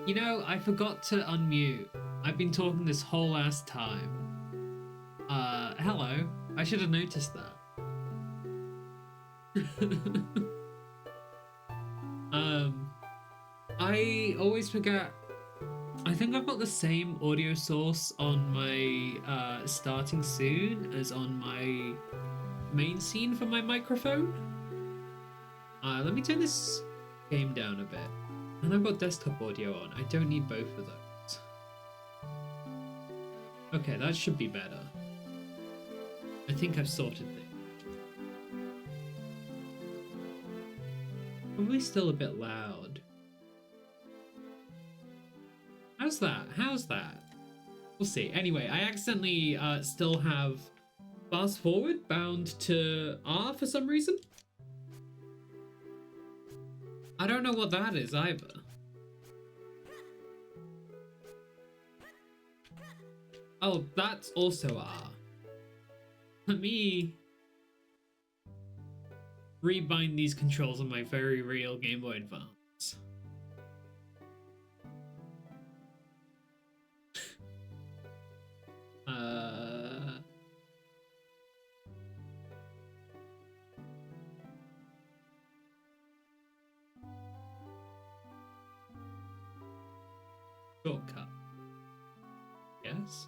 You know, I forgot to unmute. I've been talking this whole ass time. Hello. I should have noticed that. I always forget. I think I've got the same audio source on my starting soon as on my main scene for my microphone. Let me turn this game down a bit. And I've got desktop audio on. I don't need both of those. Okay, that should be better. I think I've sorted things. Probably still a bit loud. How's that? How's that? We'll see. Anyway, I accidentally still have fast forward bound to R for some reason. I don't know what that is either. Oh, that's also R. Let me rebind these controls on my very real Game Boy Advance. Shortcut. Yes.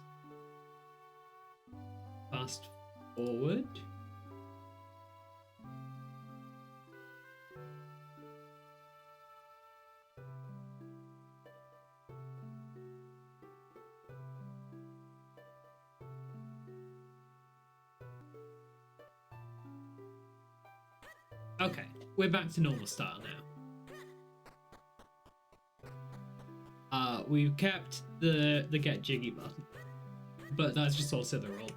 Fast forward. Okay, we're back to normal style now. We've kept the get jiggy button, but that's just also the roll button.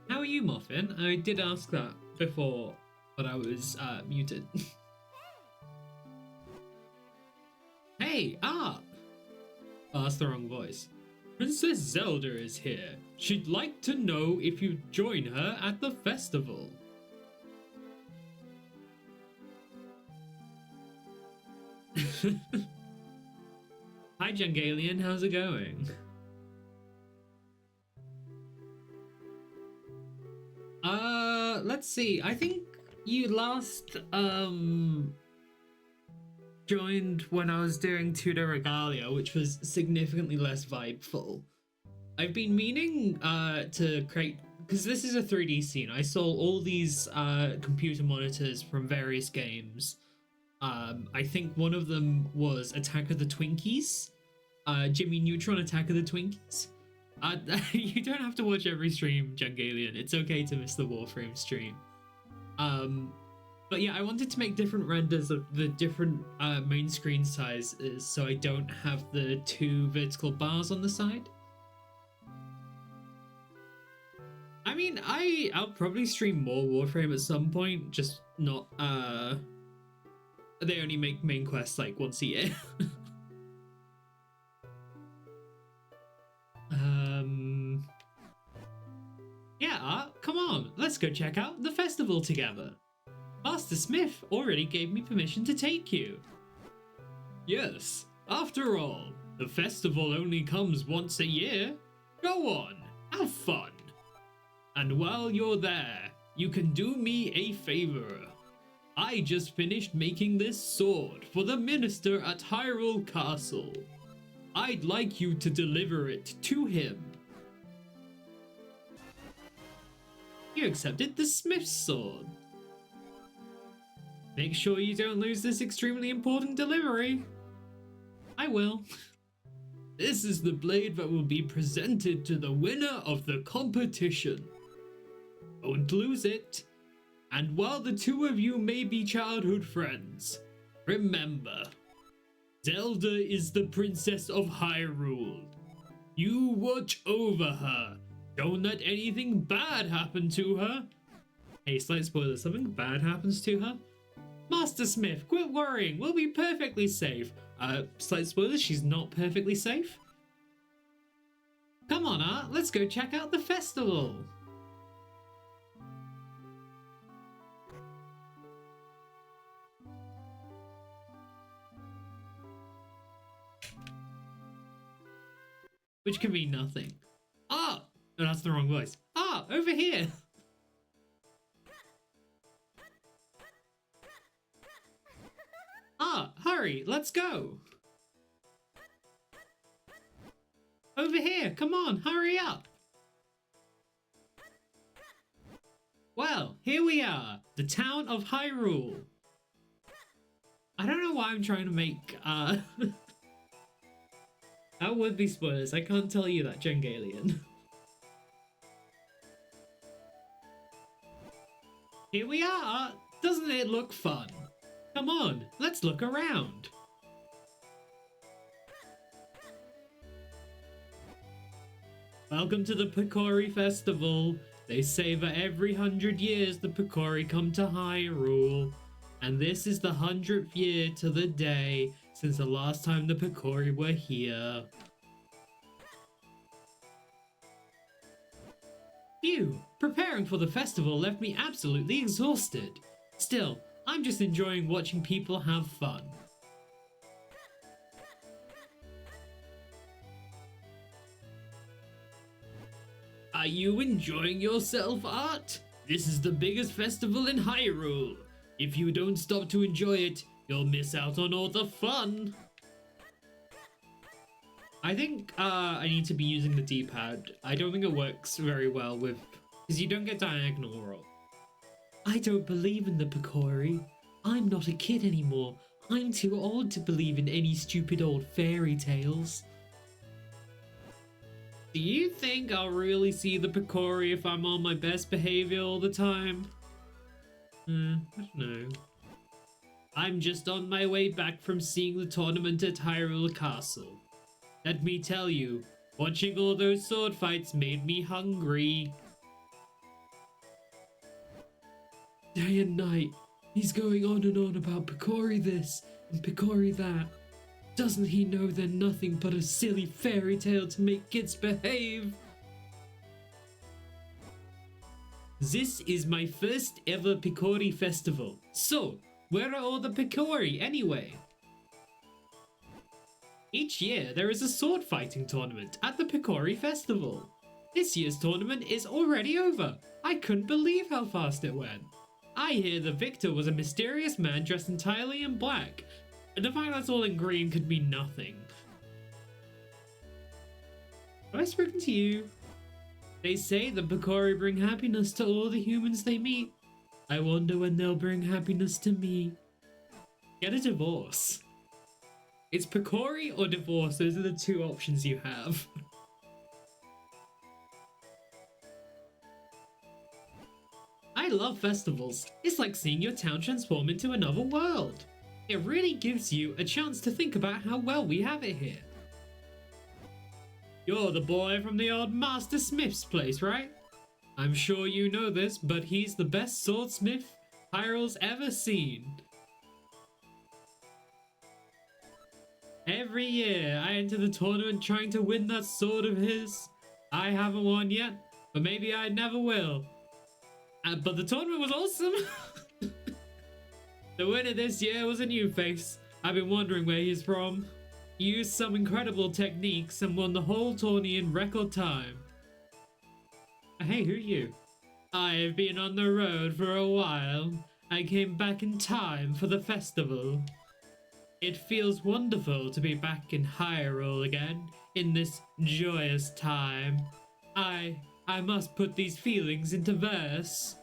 How are you, Muffin? I did ask that before, but I was muted. Hey, Art! Oh, that's the wrong voice. Princess Zelda is here. She'd like to know if you join her at the festival. Hi, Jangalian, how's it going? Let's see. I think you last joined when I was doing Tutor Regalia, which was significantly less vibeful. I've been meaning to create, because this is a 3D scene. I saw all these computer monitors from various games. I think one of them was Attack of the Twinkies. Jimmy Neutron Attack of the Twinkies. You don't have to watch every stream, Jangalian. It's okay to miss the Warframe stream. But yeah, I wanted to make different renders of the different main screen sizes so I don't have the two vertical bars on the side. I mean, I'll probably stream more Warframe at some point, just not they only make main quests like once a year. Yeah, come on, let's go check out the festival together. Master Smith already gave me permission to take you. Yes, after all, the festival only comes once a year. Go on, have fun. And while you're there, you can do me a favor. I just finished making this sword for the minister at Hyrule Castle. I'd like you to deliver it to him. You accepted the Smith's sword. Make sure you don't lose this extremely important delivery. I will. This is the blade that will be presented to the winner of the competition. Don't lose it. And while the two of you may be childhood friends, remember, Zelda is the princess of Hyrule. You watch over her. Don't let anything bad happen to her. Hey, slight spoiler, something bad happens to her? Master Smith, quit worrying. We'll be perfectly safe. Slight spoiler, she's not perfectly safe. Come on, Art, let's go check out the festival. Which can mean nothing. Ah! Oh, that's the wrong voice. Ah, over here! Ah, hurry, let's go! Over here, come on, hurry up! Well, here we are, the town of Hyrule. I don't know why I'm trying to make, That would be spoilers, I can't tell you that, Jengalian. Here we are! Doesn't it look fun? Come on, let's look around. Welcome to the Picori Festival. They say that every 100 years the Picori come to Hyrule. And this is the 100th year to the day since the last time the Picori were here. Phew, preparing for the festival left me absolutely exhausted. Still, I'm just enjoying watching people have fun. Are you enjoying yourself, Art? This is the biggest festival in Hyrule. If you don't stop to enjoy it, you'll miss out on all the fun. I think I need to be using the D-pad. I don't think it works very well with... because you don't get diagonal roll. I don't believe in the Picori. I'm not a kid anymore. I'm too old to believe in any stupid old fairy tales. Do you think I'll really see the Picori if I'm on my best behavior all the time? I don't know. I'm just on my way back from seeing the tournament at Hyrule Castle. Let me tell you, watching all those sword fights made me hungry. Day and night, he's going on and on about Picori this and Picori that. Doesn't he know they're nothing but a silly fairy tale to make kids behave? This is my first ever Picori festival. So, where are all the Picori anyway? Each year there is a sword fighting tournament at the Picori festival. This year's tournament is already over. I couldn't believe how fast it went. I hear the victor was a mysterious man dressed entirely in black. And the fact that's all in green could mean nothing. Have I spoken to you? They say the Picori bring happiness to all the humans they meet. I wonder when they'll bring happiness to me. Get a divorce. It's Picori or divorce, those are the two options you have. I love festivals. It's like seeing your town transform into another world. It really gives you a chance to think about how well we have it here. You're the boy from the old Master Smith's place, right? I'm sure you know this, but he's the best swordsmith Hyrule's ever seen. Every year I enter the tournament trying to win that sword of his. I haven't won yet, but maybe I never will. But the tournament was awesome! The winner this year was a new face. I've been wondering where he's from. He used some incredible techniques and won the whole tourney in record time. Hey, who are you? I've been on the road for a while. I came back in time for the festival. It feels wonderful to be back in Hyrule again, in this joyous time. I must put these feelings into verse.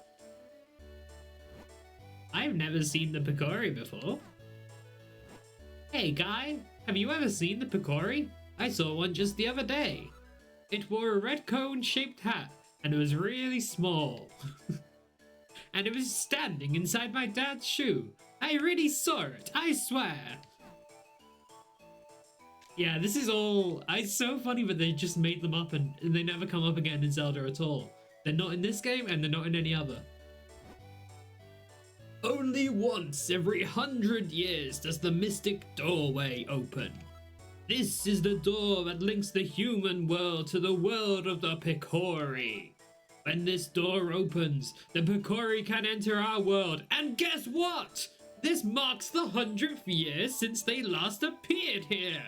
I've never seen the Picori before. Hey guy, have you ever seen the Picori? I saw one just the other day. It wore a red cone-shaped hat, and it was really small. And it was standing inside my dad's shoe. I really saw it, I swear. Yeah, this is all... It's so funny that they just made them up and they never come up again in Zelda at all. They're not in this game and they're not in any other. Only once every 100 years does the mystic doorway open. This is the door that links the human world to the world of the Picori. When this door opens, the Picori can enter our world, and guess what? This marks the 100th year since they last appeared here.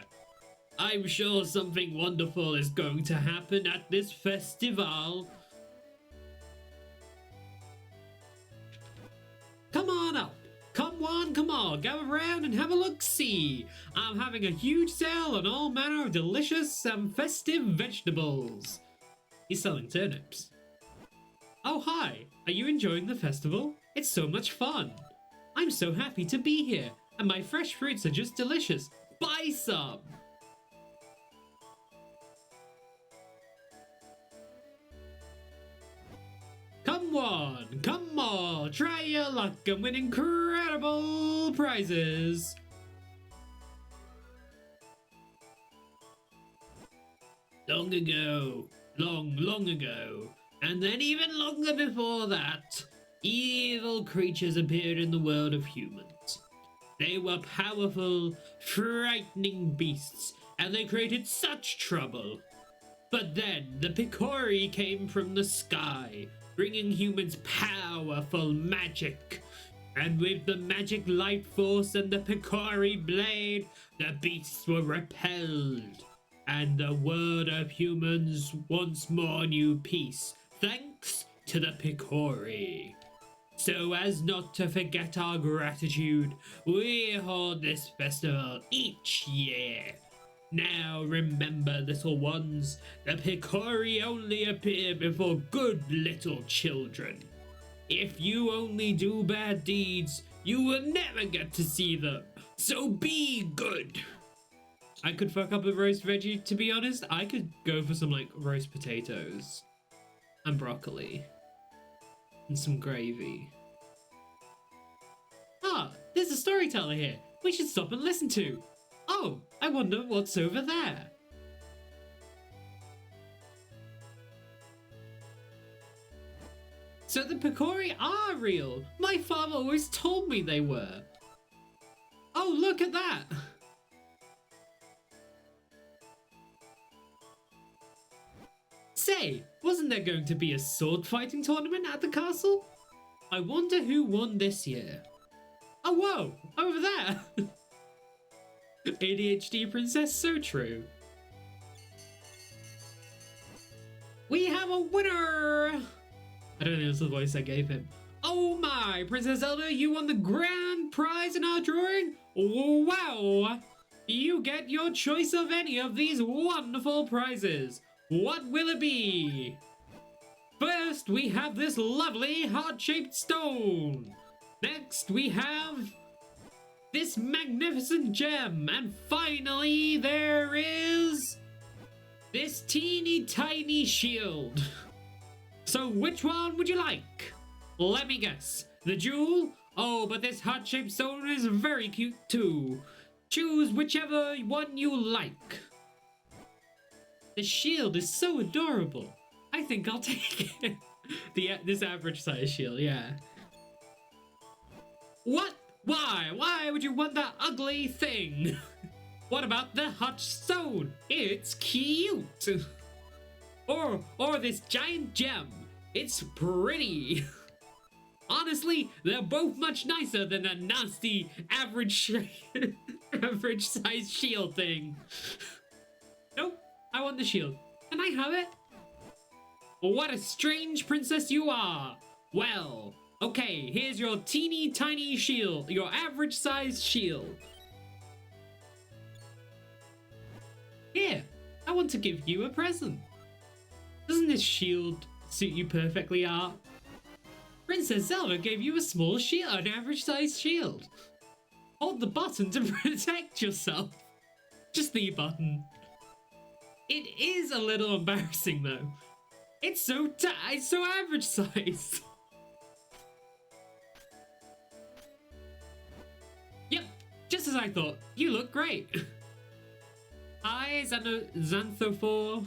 I'm sure something wonderful is going to happen at this festival. Come on up. Come on, gather around and have a look-see. I'm having a huge sale on all manner of delicious and festive vegetables. He's selling turnips. Oh, hi. Are you enjoying the festival? It's so much fun. I'm so happy to be here, and my fresh fruits are just delicious. Buy some. Come on, try your luck and win incredible prizes. Long ago, long ago, and then even longer before that, evil creatures appeared in the world of humans. They were powerful, frightening beasts, and they created such trouble. But then the Picori came from the sky, bringing humans powerful magic. And with the magic light force and the Picori blade, the beasts were repelled. And the world of humans once more knew peace, thanks to the Picori. So as not to forget our gratitude, we hold this festival each year. Now remember, little ones, the Picori only appear before good little children. If you only do bad deeds, you will never get to see them. So be good. I could fuck up a roast veggie, to be honest. I could go for some, like, roast potatoes and broccoli and some gravy. Ah, there's a storyteller here. We should stop and listen to. Oh, I wonder what's over there. So the Picori are real. My father always told me they were. Oh, look at that. Say, wasn't there going to be a sword fighting tournament at the castle? I wonder who won this year. Oh, whoa, over there. ADHD princess, so true. We have a winner! I don't know if it's the voice I gave him. Oh my, Princess Zelda, you won the grand prize in our drawing? Wow! You get your choice of any of these wonderful prizes. What will it be? First, we have this lovely heart-shaped stone. Next, we have this magnificent gem. And finally, there is this teeny tiny shield. So which one would you like? Let me guess. The jewel? Oh, but this heart-shaped stone is very cute too. Choose whichever one you like. The shield is so adorable. I think I'll take it. This average size shield, yeah. What? Why? Why would you want that ugly thing? What about the hot stone? It's cute. Or this giant gem. It's pretty. Honestly, they're both much nicer than that nasty average size shield thing. Nope, I want the shield. Can I have it? What a strange princess you are. Well, okay, here's your teeny tiny shield, your average size shield. Here, I want to give you a present. Doesn't this shield suit you perfectly, Art? Princess Zelda gave you a small shield, an average size shield. Hold the button to protect yourself. Just the button. It is a little embarrassing though. It's so average size. Yep, just as I thought. You look great. Hi, Xanthophore.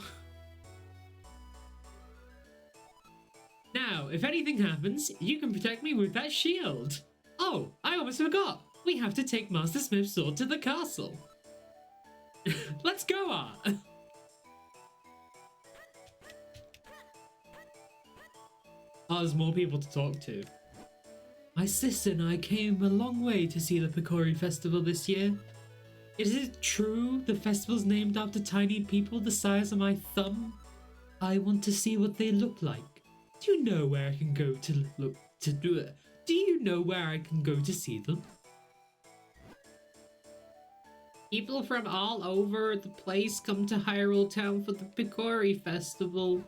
Now, if anything happens, you can protect me with that shield. Oh, I almost forgot. We have to take Master Smith's sword to the castle. Let's go, Art. Oh, there's more people to talk to. My sister and I came a long way to see the Picori Festival this year. Is it true the festival's named after tiny people the size of my thumb? I want to see what they look like. Do you know where I can go to look to do it? Do you know where I can go to see them? People from all over the place come to Hyrule Town for the Picori Festival.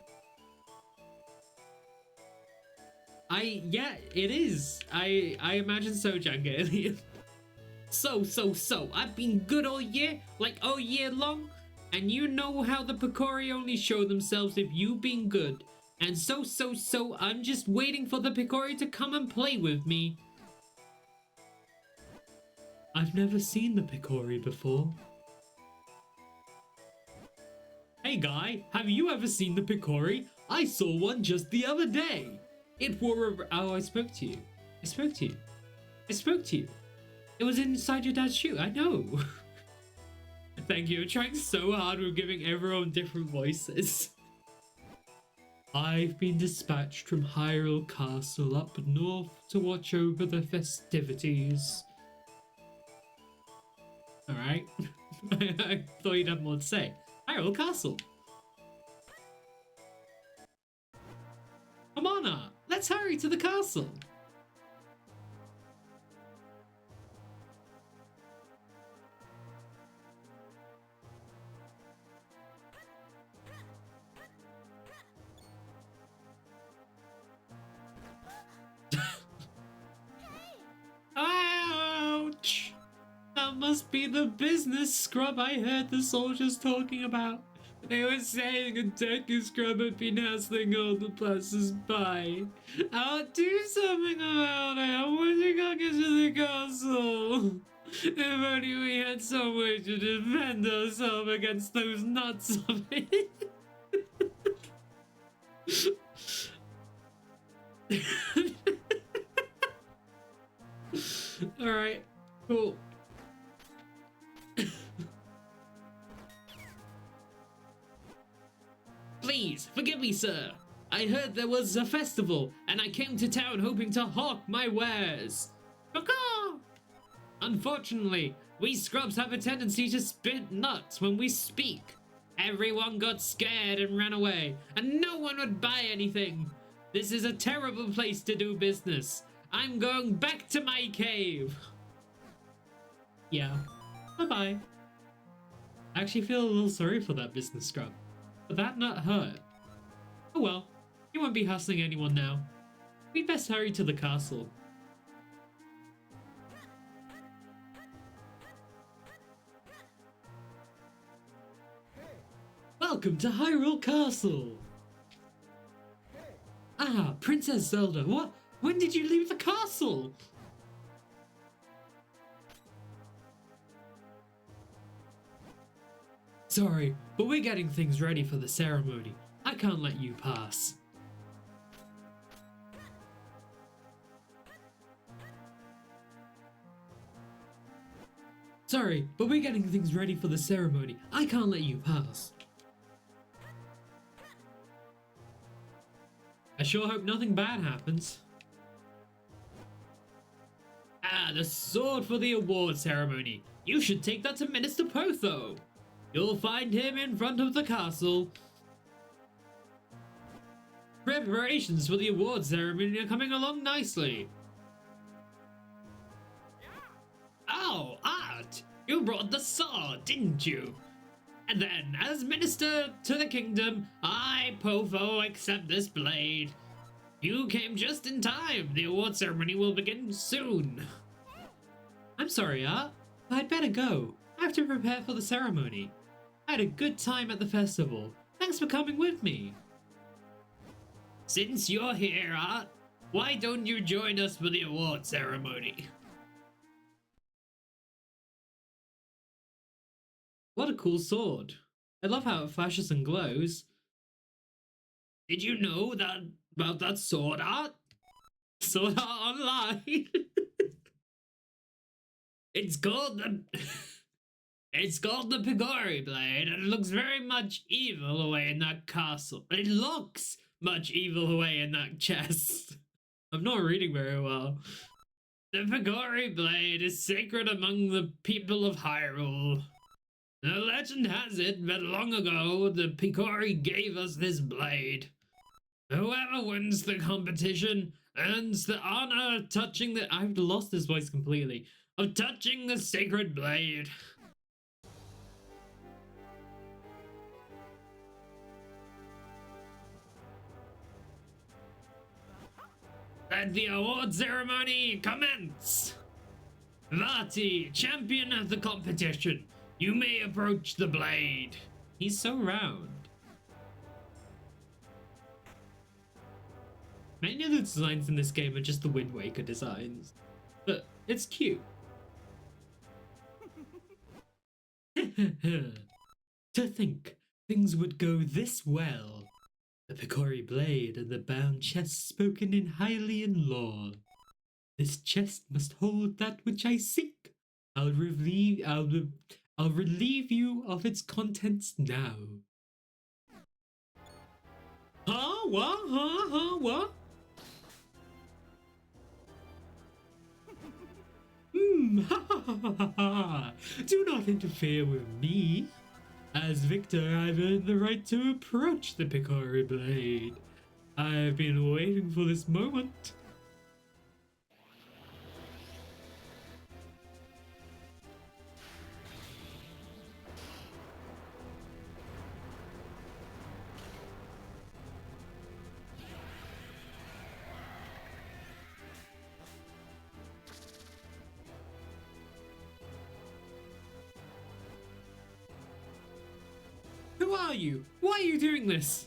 Yeah, it is. I imagine so, Jenga Alien. So, I've been good all year, like all year long, and you know how the Picori only show themselves if you been good. And so, I'm just waiting for the Picori to come and play with me. I've never seen the Picori before. Hey guy, have you ever seen the Picori? I saw one just the other day. It wore a... Oh, I spoke to you. I spoke to you. It was inside your dad's shoe, I know. Thank you, I'm trying so hard with giving everyone different voices. I've been dispatched from Hyrule Castle up north to watch over the festivities. Alright. I thought you'd have more to say. Hyrule Castle. Come on, Art. Let's hurry to the castle. Ouch! That must be the business scrub I heard the soldiers talking about. They were saying a Deku scrub had been hassling all the passers-by. I'll do something about it. I'm wishing I get to the castle. If only we had some way to defend ourselves against those nuts of it. Alright, cool. Please, forgive me, sir. I heard there was a festival, and I came to town hoping to hawk my wares. Caw-caw! Unfortunately, we scrubs have a tendency to spit nuts when we speak. Everyone got scared and ran away, and no one would buy anything. This is a terrible place to do business. I'm going back to my cave. Yeah. Bye-bye. I actually feel a little sorry for that business scrub. But that nut hurt. Oh well, he won't be hustling anyone now. We'd best hurry to the castle. Welcome to Hyrule Castle! Ah, Princess Zelda, what? When did you leave the castle? Sorry, but we're getting things ready for the ceremony. I can't let you pass. Sorry, but we're getting things ready for the ceremony. I can't let you pass. I sure hope nothing bad happens. Ah, the sword for the award ceremony. You should take that to Minister Potho. You'll find him in front of the castle. Preparations for the award ceremony are coming along nicely. Oh, Art! You brought the sword, didn't you? And then, as Minister to the Kingdom, I, Potho, accept this blade. You came just in time. The award ceremony will begin soon. I'm sorry, Art. I'd better go. I have to prepare for the ceremony. I had a good time at the festival. Thanks for coming with me. Since you're here, Art, why don't you join us for the award ceremony? What a cool cool sword. I love how it flashes and glows. Did you know that about that sword art? Sword art online. It's called the it's called the Pigori blade, and it looks very much evil away in that castle. It looks much evil away in that chest. I'm not reading very well. The Pigori blade is sacred among the people of Hyrule. The legend has it that long ago the Pigori gave us this blade. Whoever wins the competition earns the honor of touching the— I've lost this voice completely. Of touching the sacred blade. Let the award ceremony commence! Vati, champion of the competition, you may approach the blade. He's so round. Many of the designs in this game are just the Wind Waker designs, but it's cute. To think things would go this well. The Picori blade and the bound chest spoken in Hylian lore. This chest must hold that which I seek. I'll relieve you of its contents now. Huh? What? Huh? What? Do not interfere with me. As victor, I've earned the right to approach the Picori blade. I've been waiting for this moment. Who are you? Why are you doing this?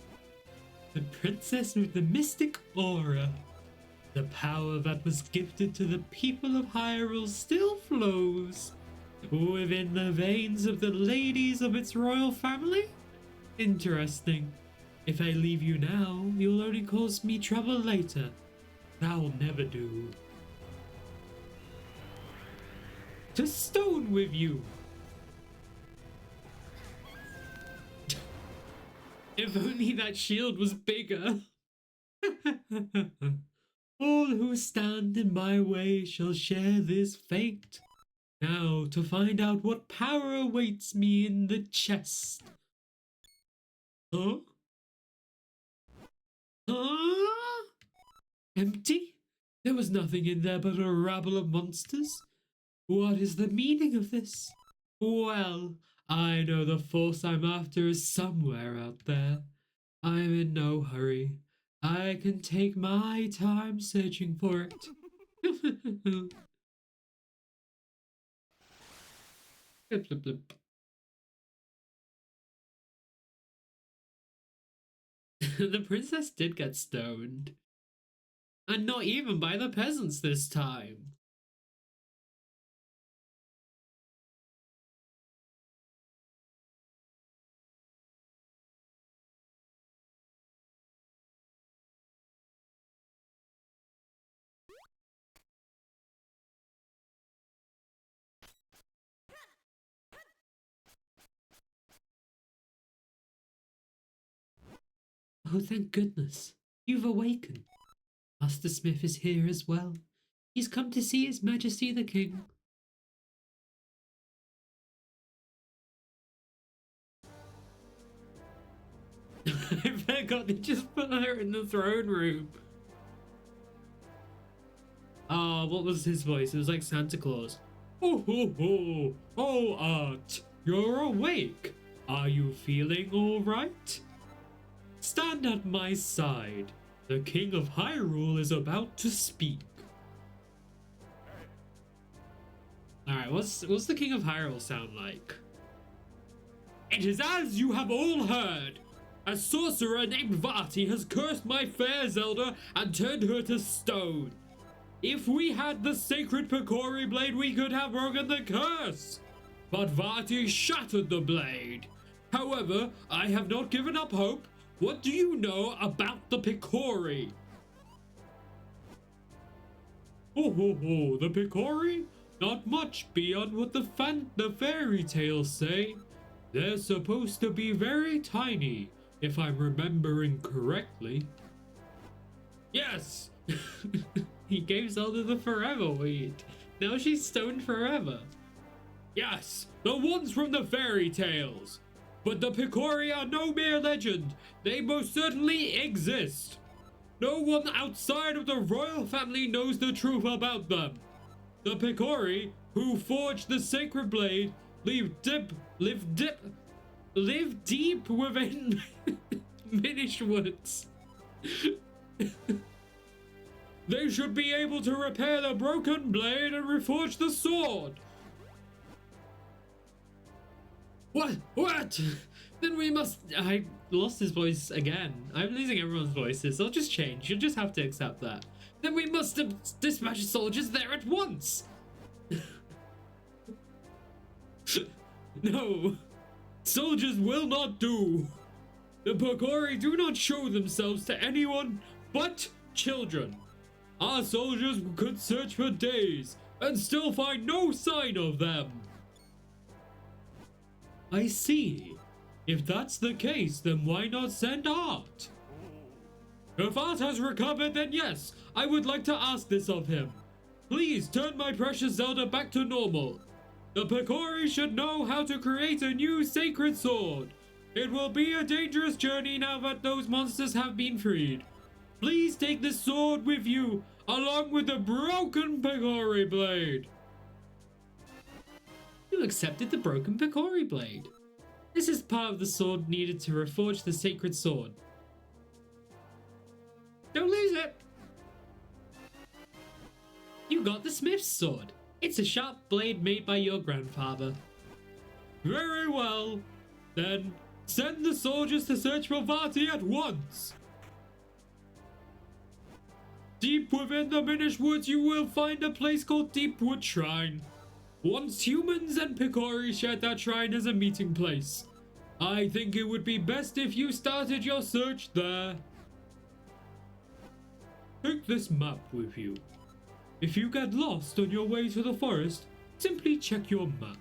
The princess with the mystic aura. The power that was gifted to the people of Hyrule still flows within the veins of the ladies of its royal family? Interesting. If I leave you now, you'll only cause me trouble later. That'll never do. To stone with you! If only that shield was bigger. All who stand in my way shall share this fate. Now to find out what power awaits me in the chest. Huh? Huh? Empty? There was nothing in there but a rabble of monsters. What is the meaning of this? Well, I know the force I'm after is somewhere out there. I'm in no hurry. I can take my time searching for it. Blip, blip, blip. The princess did get stoned. And not even by the peasants this time. Oh, thank goodness. You've awakened. Master Smith is here as well. He's come to see His Majesty the King. I forgot they just put her in the throne room. Oh, what was his voice? It was like Santa Claus. Oh, ho, ho. Oh, Art, you're awake. Are you feeling all right? Stand at my side. The King of Hyrule is about to speak. Alright, what's the King of Hyrule sound like? It is as you have all heard. A sorcerer named Vati has cursed my fair Zelda and turned her to stone. If we had the sacred Picori blade, we could have broken the curse. but Vati shattered the blade. However, I have not given up hope. What do you know about the Picori? Oh, the Picori? Not much beyond what the fairy tales say. They're supposed to be very tiny, if I'm remembering correctly. Yes! He gave Zelda the forever weed. Now she's stoned forever. Yes, the ones from the fairy tales. But the Picori are no mere legend. They most certainly exist. No one outside of the royal family knows the truth about them. The Picori, who forged the sacred blade, live deep within Minish Woods. They should be able to repair the broken blade and reforge the sword. What? Then we must... I lost his voice again. I'm losing everyone's voices. I'll just change. You'll just have to accept that. Then we must dispatch soldiers there at once. No. Soldiers will not do. The Picori do not show themselves to anyone but children. Our soldiers could search for days and still find no sign of them. I see. If that's the case, then why not send Art? If Art has recovered, then yes, I would like to ask this of him. Please turn my precious Zelda back to normal. The Picori should know how to create a new sacred sword. It will be a dangerous journey now that those monsters have been freed. Please take this sword with you, along with the broken Picori blade. You accepted the broken Picori blade. This is part of the sword needed to reforge the sacred sword. Don't lose it. You got the smith's sword. It's a sharp blade made by your grandfather. Very well. Then send the soldiers to search for Vati at once. Deep within the Minish Woods, you will find a place called Deepwood Shrine. Once humans and Picori shared that shrine as a meeting place. I think it would be best if you started your search there. Take this map with you. If you get lost on your way to the forest, simply check your map.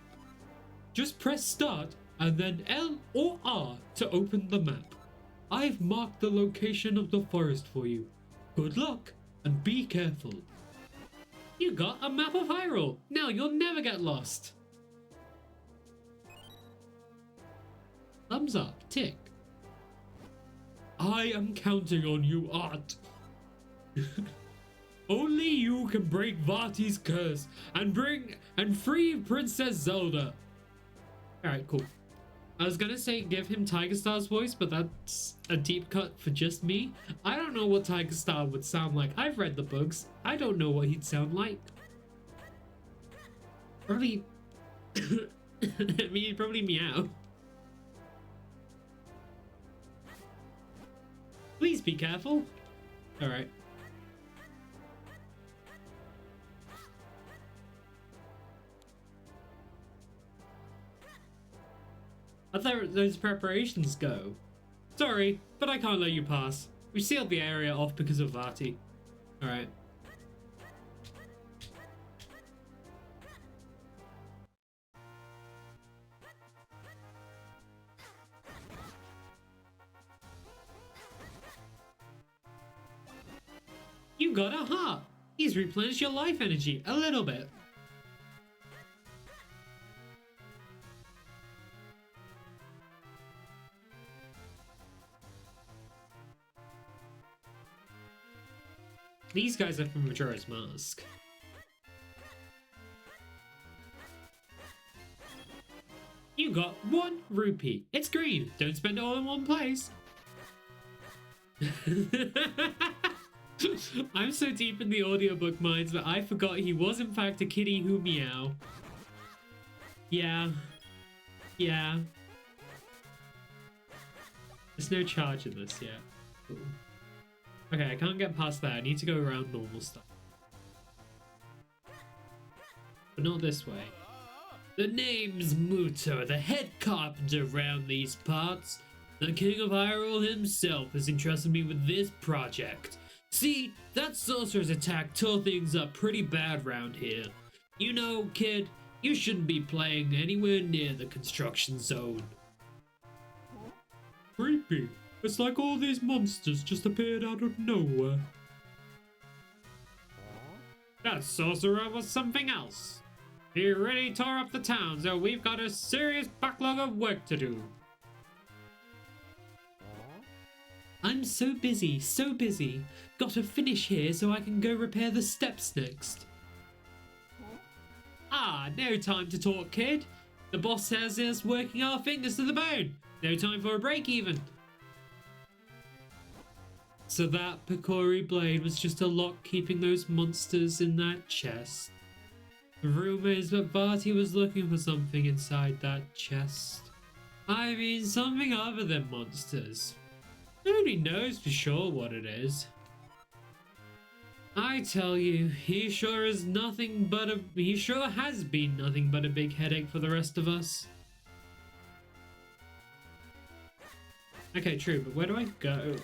Just press start and then L or R to open the map. I've marked the location of the forest for you. Good luck and be careful. You got a map of Hyrule. Now you'll never get lost. Thumbs up, tick. I am counting on you, Art. Only you can break Vati's curse and free Princess Zelda. Alright, cool. I was gonna say give him Tiger Star's voice, but that's a deep cut for just me. I don't know what Tiger Star would sound like. I've read the books. I don't know what he'd sound like. Probably... I mean, probably meow. Please be careful. Alright. I thought those preparations go. Sorry, but I can't let you pass. We sealed the area off because of Vati. Alright. You got a heart. He's replenished your life energy a little bit. These guys are from Majora's Mask. You got 1 rupee. It's green. Don't spend it all in one place. I'm so deep in the audiobook minds that I forgot he was in fact a kitty who meow. Yeah. Yeah. There's no charge in this yet. Cool. Okay, I can't get past that. I need to go around normal stuff. But not this way. The name's Muto, the head carpenter around these parts. The King of Hyrule himself has entrusted me with this project. See, that sorcerer's attack tore things up pretty bad round here. You know, kid, you shouldn't be playing anywhere near the construction zone. Creepy. It's like all these monsters just appeared out of nowhere. That sorcerer was something else. He really tore up the town, so we've got a serious backlog of work to do. I'm so busy, so busy. Gotta finish here so I can go repair the steps next. Ah, no time to talk, kid. The boss has us working our fingers to the bone. No time for a break even. So that Picori blade was just a lock keeping those monsters in that chest. The rumor is that Barty was looking for something inside that chest. I mean, something other than monsters. Nobody knows for sure what it is. I tell you, he sure has been nothing but a big headache for the rest of us. Okay, true, but where do I go?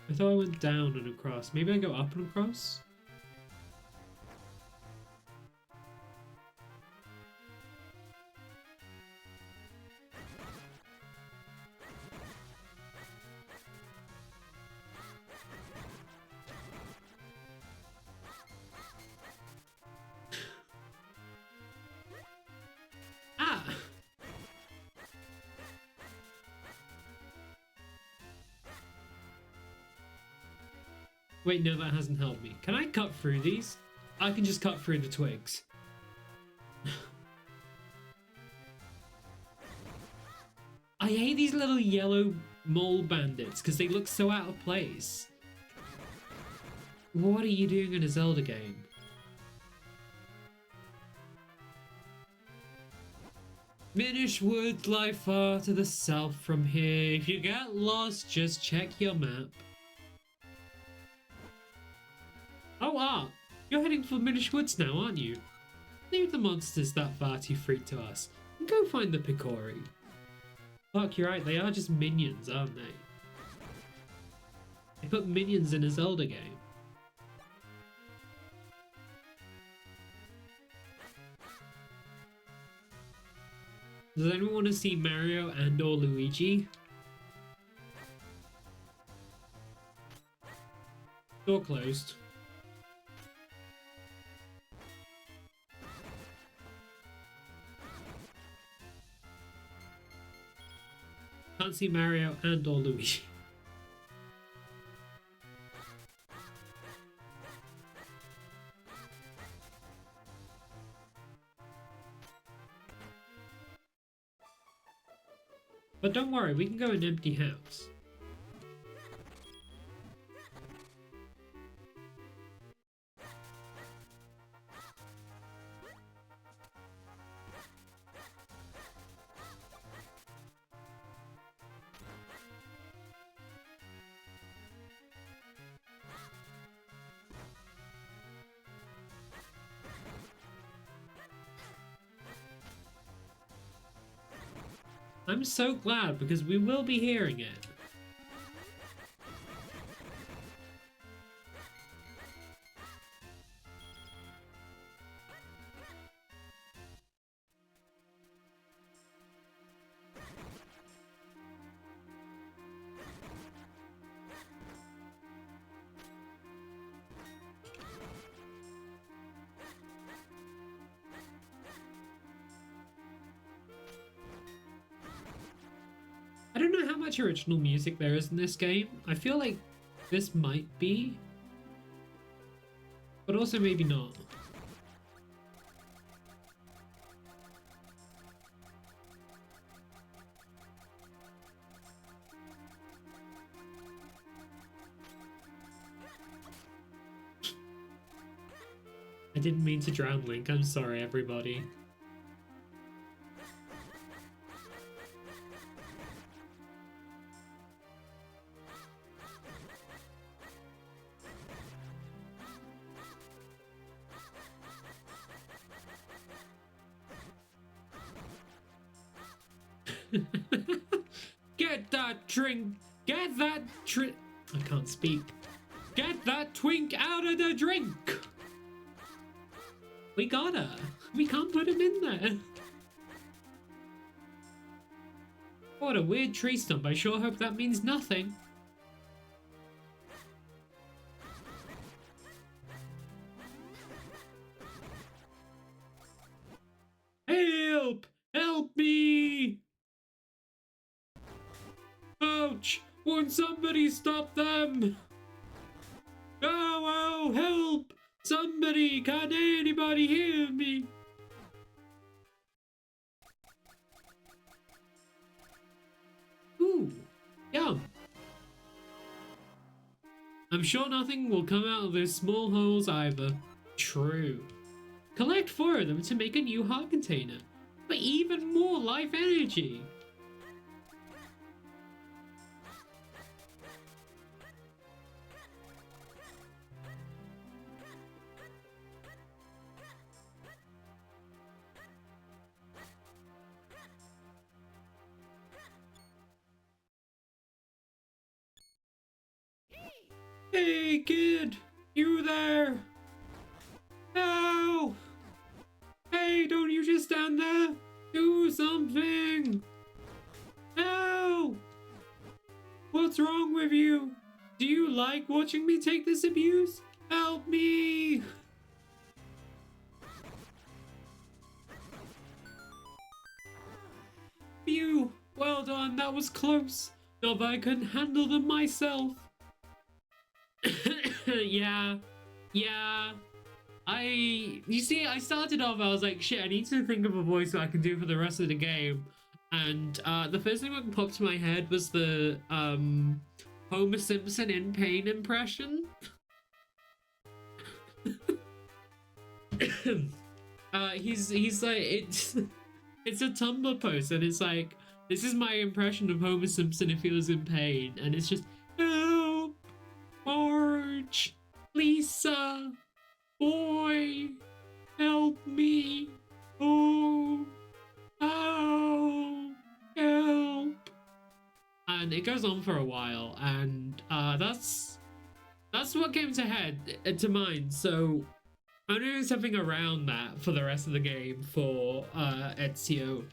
I thought I went down and across. Maybe I go up and across? Ah! Wait, no, that hasn't helped me. Can I cut through these? I can just cut through the twigs. I hate these little yellow mole bandits because they look so out of place. What are you doing in a Zelda game? Minish Woods lie far to the south from here. If you get lost, just check your map. Oh, you're heading for Minish Woods now, aren't you? Leave the monsters that Barty freaked to us and go find the Picori. Fuck, you're right, they are just minions, aren't they? They put minions in a Zelda game. Does anyone want to see Mario and or Luigi? Door closed. Can't see Mario and or Luigi. But don't worry, we can go in an empty house. I'm so glad because we will be hearing it. I don't know how much original music there is in this game. I feel like this might be, but also maybe not. I didn't mean to drown Link. I'm sorry, everybody. Get that drink. Get that I can't speak. Get that twink out of the drink. We gotta. We can't put him in there. What a weird tree stump. I sure hope that means nothing. Help! Help me! Ouch! Won't somebody stop them? Oh, help! Somebody! Can anybody hear me? Ooh, yum. I'm sure nothing will come out of those small holes either. True. Collect 4 of them to make a new heart container for even more life energy. Hey kid, you there? No! Hey, don't you just stand there? Do something! No! What's wrong with you? Do you like watching me take this abuse? Help me! Phew! Well done, that was close. Not that I couldn't handle them myself. Yeah. You see, I started off, I was like, shit, I need to think of a voice that I can do for the rest of the game. And the first thing that popped to my head was the Homer Simpson in pain impression. He's like, it's a Tumblr post, and it's like, this is my impression of Homer Simpson if he was in pain, and it's just, help, Marge, Lisa, boy, help me, oh, help. And it goes on for a while, and that's what came to mind. So I'm doing something around that for the rest of the game for Ezio.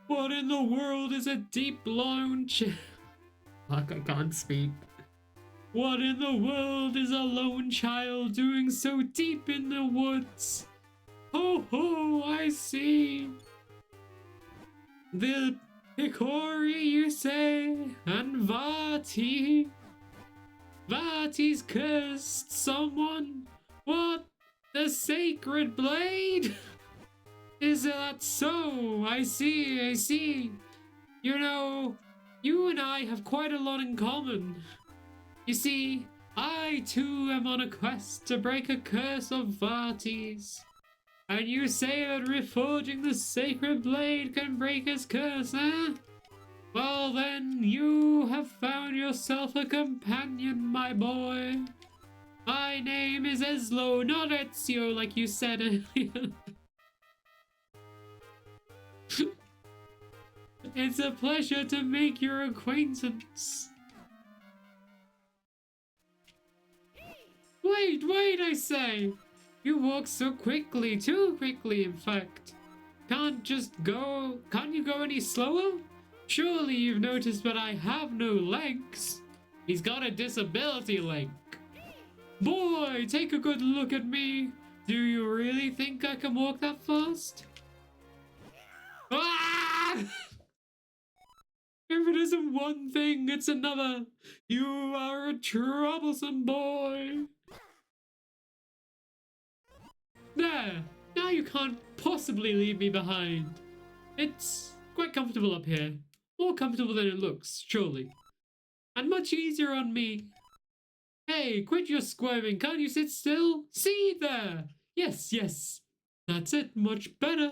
What in the world is a deep blown Fuck, I can't speak. What in the world is a lone child doing so deep in the woods? Ho ho, I see. The Hikori, you say, and Vati. Vati's cursed someone. What? The sacred blade? Is that so? I see. You know, you and I have quite a lot in common. You see, I too am on a quest to break a curse of Vati's. And you say that reforging the sacred blade can break his curse, eh? Well then, you have found yourself a companion, my boy. My name is Eslo, not Ezio, like you said earlier. It's a pleasure to make your acquaintance. Wait, I say! You walk so quickly, too quickly, in fact. Can't you go any slower? Surely you've noticed that I have no legs. He's got a disability leg. Boy, take a good look at me. Do you really think I can walk that fast? Ah! If it isn't one thing, it's another. You are a troublesome boy. There! Now you can't possibly leave me behind. It's quite comfortable up here. More comfortable than it looks, surely. And much easier on me. Hey, quit your squirming. Can't you sit still? See there! Yes. That's it. Much better.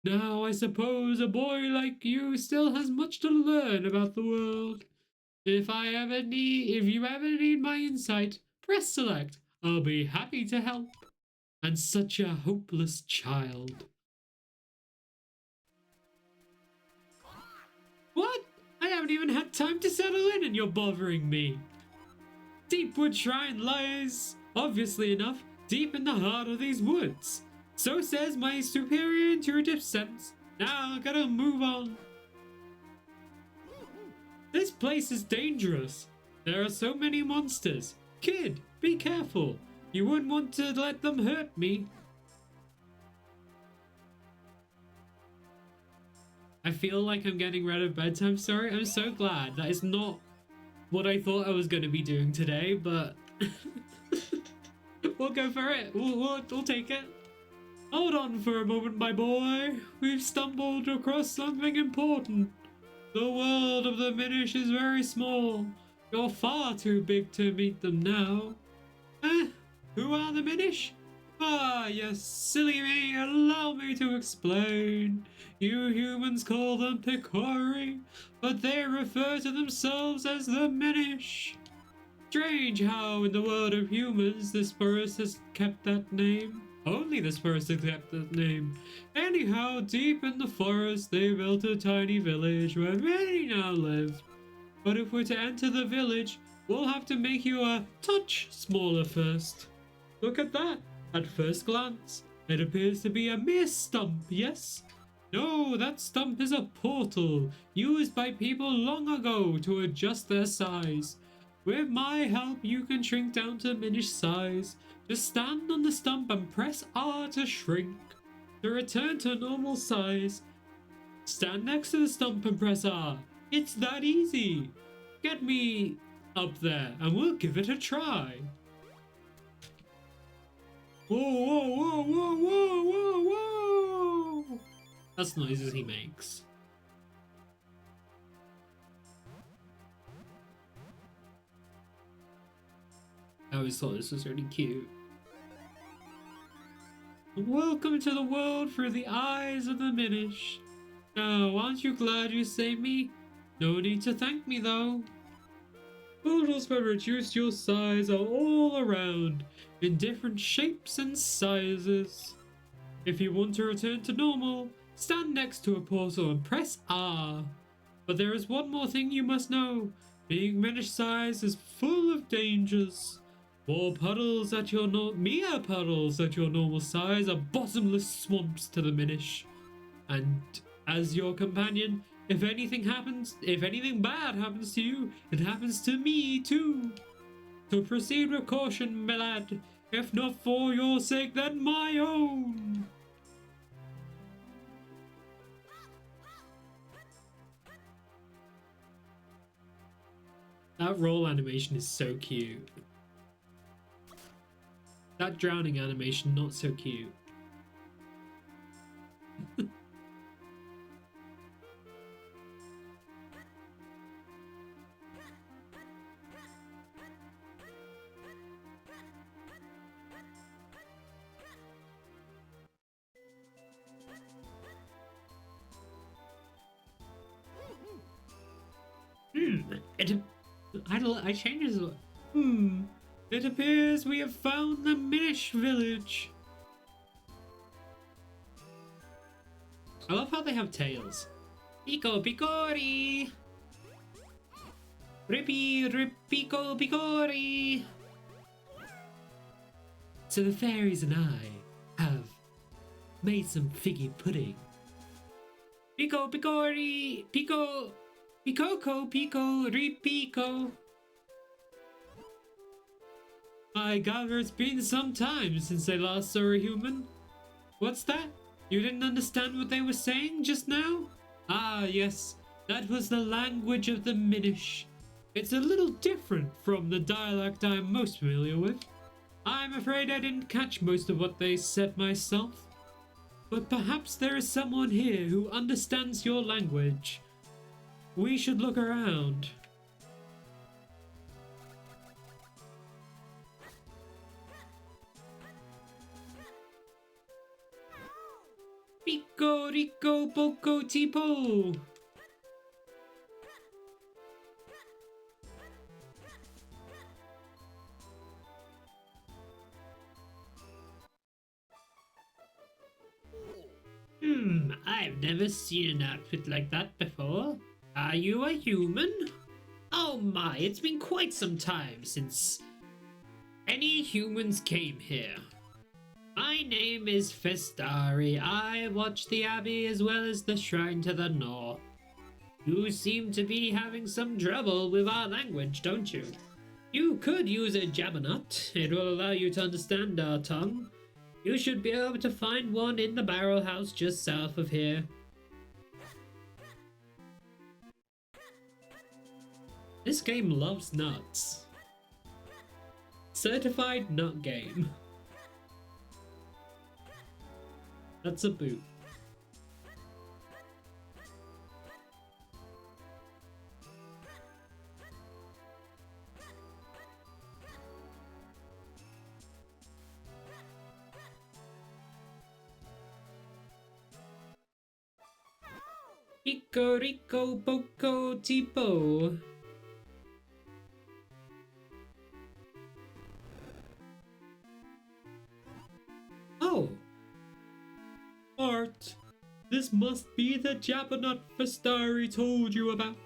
Now I suppose a boy like you still has much to learn about the world. If you ever need my insight, press select. I'll be happy to help. And such a hopeless child. haven't even had time to settle in and you're bothering me. Deepwood Shrine lies, obviously enough, deep in the heart of these woods. So says my superior intuitive sense. Now I gotta move on. This place is dangerous. There are so many monsters. Kid, be careful. You wouldn't want to let them hurt me. I feel like I'm getting rid of bedtime story. I'm so glad. That is not what I thought I was going to be doing today, but we'll go for it. We'll take it. Hold on for a moment, my boy. We've stumbled across something important. The world of the Minish is very small. You're far too big to meet them now. Who are the Minish? Ah, yes, silly me, allow me to explain. You humans call them Picori, but they refer to themselves as the Minish. Strange how in the world of humans this forest has kept that name. Only this forest has kept that name. Anyhow, deep in the forest they built a tiny village where many now live. But if we're to enter the village, we'll have to make you a touch smaller first. Look at that. At first glance, it appears to be a mere stump, yes? No, that stump is a portal used by people long ago to adjust their size. With my help, you can shrink down to Minish size. Just stand on the stump and press R to shrink. To return to normal size, stand next to the stump and press R. It's that easy. Get me up there and we'll give it a try. Whoa, whoa, whoa, whoa, whoa, whoa, whoa! That's noises he makes. I always thought this was really cute. Welcome to the world through the eyes of the Minish. Now, aren't you glad you saved me? No need to thank me, though. Portals that reduce your size are all around, in different shapes and sizes. If you want to return to normal, stand next to a portal and press R. But there is one more thing you must know. Being Minish size is full of dangers. Mere puddles at your normal size are bottomless swamps to the Minish. And as your companion, if anything bad happens to you, it happens to me too. So proceed with caution, my lad. If not for your sake, then my own. That roll animation is so cute. That drowning animation, not so cute. I changed this. It appears we have found the Minish village. I love how they have tails. Pico Picori! Rippy Rippico Picori! So the fairies and I have made some figgy pudding. Pico Picori! Pico Picoco Pico Ripico! I gather it's been some time since I last saw a human. What's that? You didn't understand what they were saying just now? Ah, yes, that was the language of the Minish. It's a little different from the dialect I'm most familiar with. I'm afraid I didn't catch most of what they said myself. But perhaps there is someone here who understands your language. We should look around. Pico Rico Poco Tipo. I've never seen an outfit like that before. Are you a human? Oh my, it's been quite some time since any humans came here. My name is Festari. I watch the Abbey as well as the shrine to the north. You seem to be having some trouble with our language, don't you? You could use a Jabbernet. It will allow you to understand our tongue. You should be able to find one in the barrel house just south of here. This game loves nuts. Certified nut game. That's a boot. Rico, Rico, Poco, Tipo. Oh! Art! This must be the Jabbernet Festari told you about.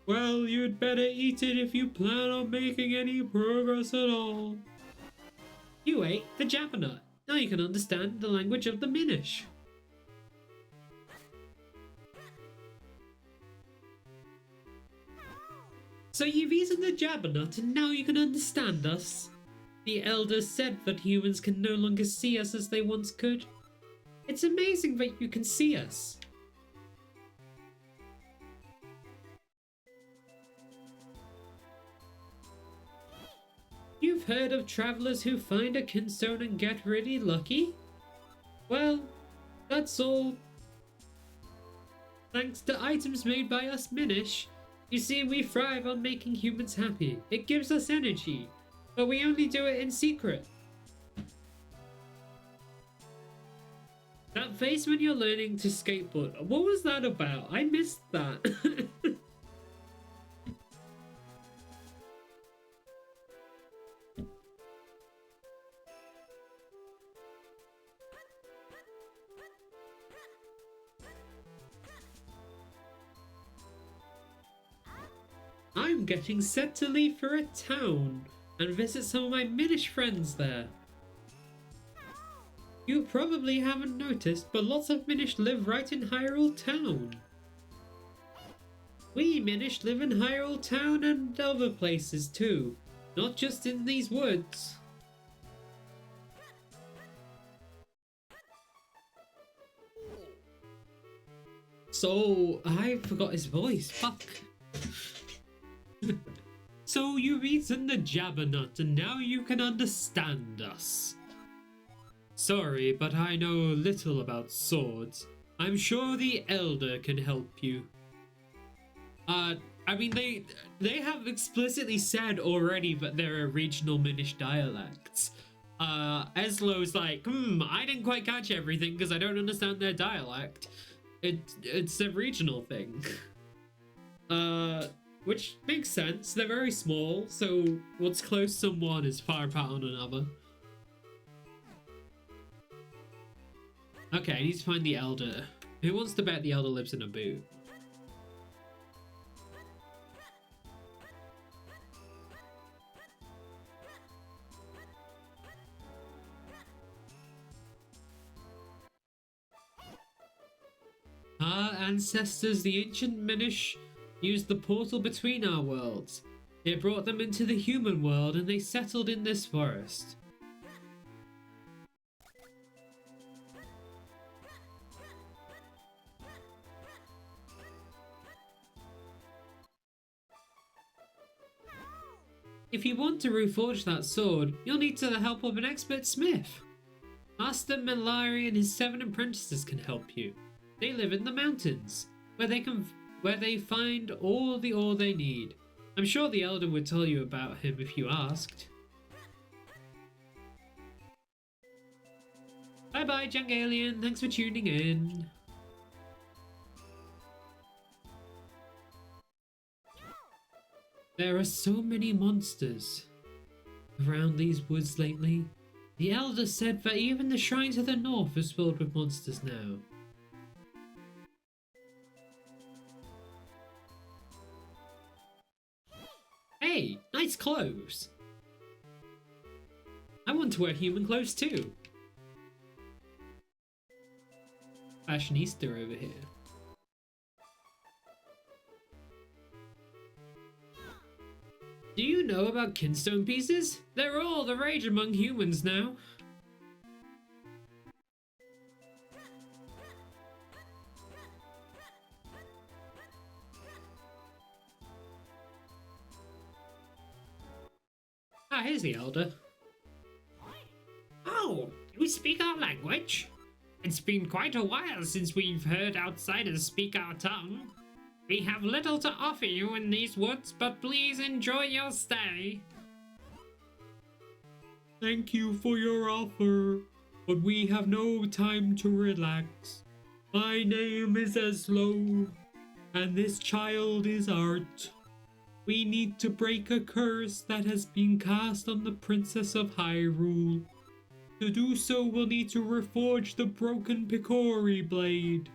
Well, you'd better eat it if you plan on making any progress at all. You ate the Jabbernet. Now you can understand the language of the Minish. So you've eaten the Jabbernet and now you can understand us? The elders said that humans can no longer see us as they once could. It's amazing that you can see us. You've heard of travelers who find a kinstone and get really lucky? Well, that's all thanks to items made by us Minish. You see, we thrive on making humans happy. It gives us energy, but we only do it in secret. That face when you're learning to skateboard, what was that about? I missed that. I'm getting set to leave for a town and visit some of my Minish friends there. You probably haven't noticed, but lots of Minish live right in Hyrule Town. We Minish live in Hyrule Town and other places too, not just in these woods. So, I forgot his voice, fuck. So you've eaten the Jabbernet and now you can understand us. Sorry, but I know little about swords. I'm sure the Elder can help you. I mean, they have explicitly said already that there are regional Minish dialects. Eslo's like, I didn't quite catch everything because I don't understand their dialect. It's a regional thing. Which makes sense. They're very small, so what's close to one is far apart on another. Okay, I need to find the Elder. Who wants to bet the Elder lives in a boot? Our ancestors, the ancient Minish, used the portal between our worlds. It brought them into the human world and they settled in this forest. If you want to reforge that sword, you'll need the help of an expert smith. Master Melari and his 7 apprentices can help you. They live in the mountains, where they find all the ore they need. I'm sure the Elder would tell you about him if you asked. Bye bye, Junk Alien. Thanks for tuning in. There are so many monsters around these woods lately. The Elder said that even the shrine to the north is filled with monsters now. Hey, nice clothes. I want to wear human clothes too. Fashionista over here. Do you know about kinstone pieces? They're all the rage among humans now. Ah, here's the elder. Oh, you speak our language? It's been quite a while since we've heard outsiders speak our tongue. We have little to offer you in these woods, but please enjoy your stay. Thank you for your offer, but we have no time to relax. My name is Eslo, and this child is Art. We need to break a curse that has been cast on the Princess of Hyrule. To do so, we'll need to reforge the broken Picori blade.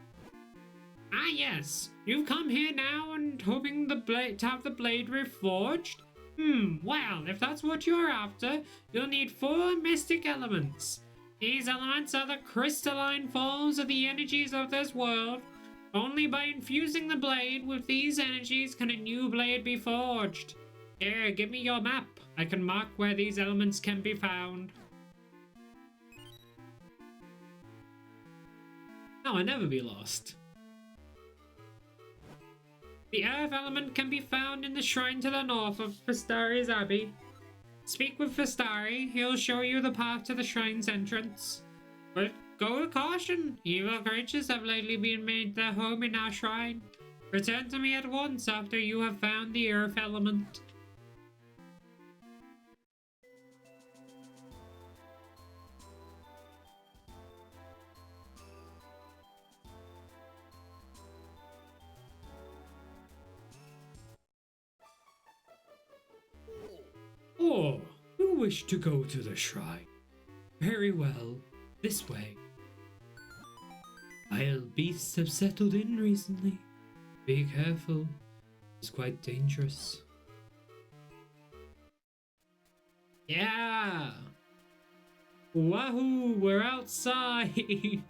Ah yes, you've come here now and hoping to have the blade reforged? Well, if that's what you're after, you'll need 4 mystic elements. These elements are the crystalline forms of the energies of this world. Only by infusing the blade with these energies can a new blade be forged. Here, give me your map. I can mark where these elements can be found. No, I'll never be lost. The earth element can be found in the shrine to the north of Festari's Abbey. Speak with Festari, he'll show you the path to the shrine's entrance. But go with caution, evil creatures have lately been made their home in our shrine. Return to me at once after you have found the earth element. Oh, you wish to go to the shrine? Very well, this way. Wild beasts have settled in recently. Be careful, it's quite dangerous. Yeah! Wahoo, we're outside!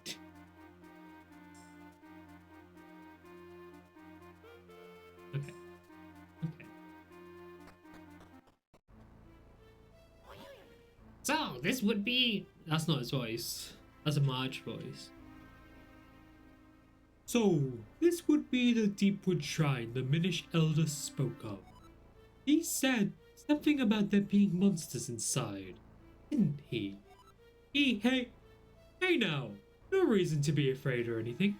Okay. So, this would be... That's not his voice. That's a Marge voice. So, this would be the Deepwood Shrine the Minish Elder spoke of. He said something about there being monsters inside, didn't he? Hey now! No reason to be afraid or anything.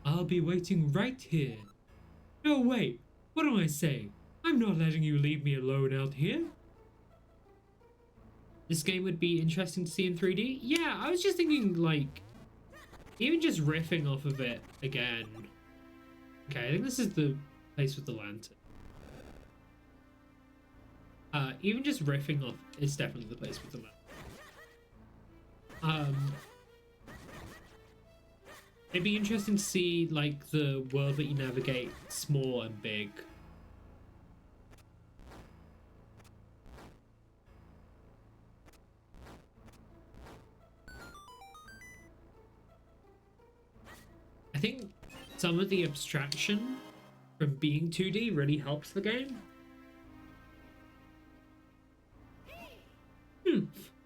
I'll be waiting right here. No, wait. What am I saying? I'm not letting you leave me alone out here. This game would be interesting to see in 3D. Yeah, I was just thinking, like, even just riffing off of it again. Okay, I think this is the place with the lantern. Even just riffing off is definitely the place with the lantern. It'd be interesting to see, like, the world that you navigate, small and big. I think some of the abstraction from being 2D really helps the game.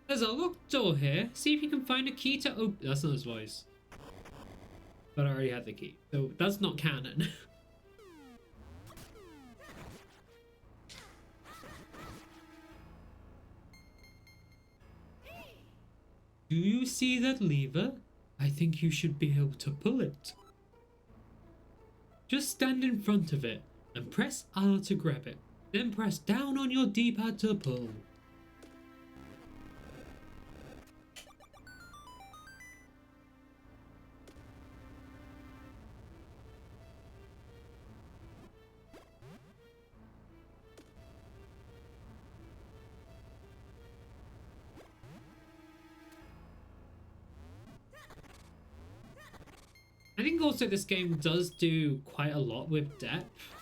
There's a locked door here. See if you can find a key to open... That's not his voice. But I already had the key. So that's not canon. Do you see that lever? I think you should be able to pull it. Just stand in front of it and press R to grab it. Then press down on your D-pad to pull. I think also this game does do quite a lot with depth.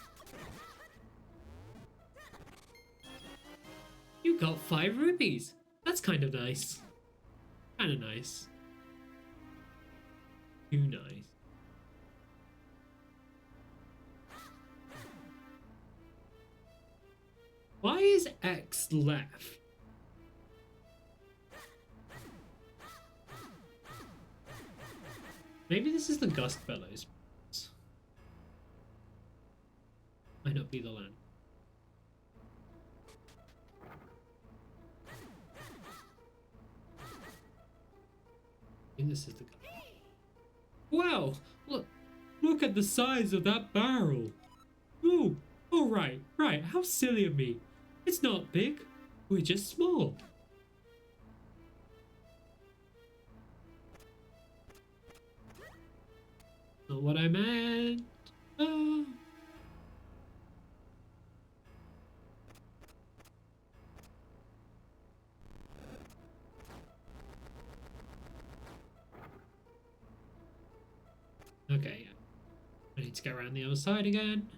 got 5 rupees. That's kind of nice. Kind of nice. Too nice. Why is X left? Maybe this is the Gust Bellows. Might not be the land. I think this is the... Wow! Look at the size of that barrel! Oh! Oh, right. How silly of me. It's not big. We're just small. Not what I meant. Oh. Okay, yeah. I need to get around the other side again.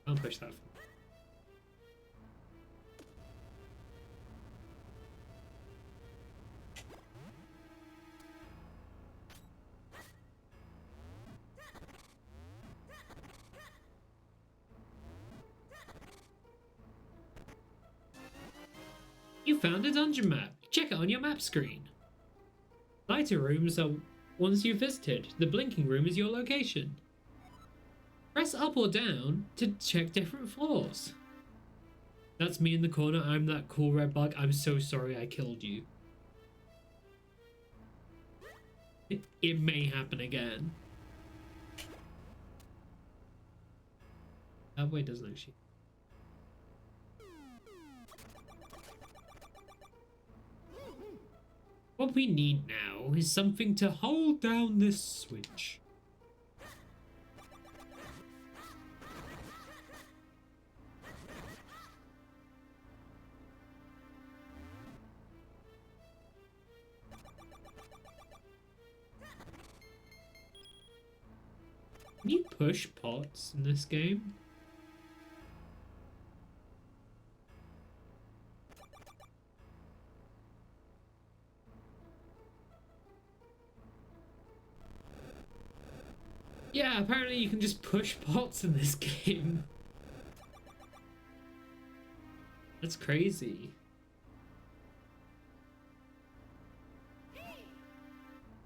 I'll push that. You found a dungeon map. Check it on your map screen. Lighter rooms are ones you visited. The blinking room is your location. Press up or down to check different floors. That's me in the corner. I'm that cool red bug. I'm so sorry I killed you. It may happen again. That way doesn't actually. What we need now is something to hold down this switch. Can you push pots in this game? Yeah, apparently you can just push pots in this game. That's crazy.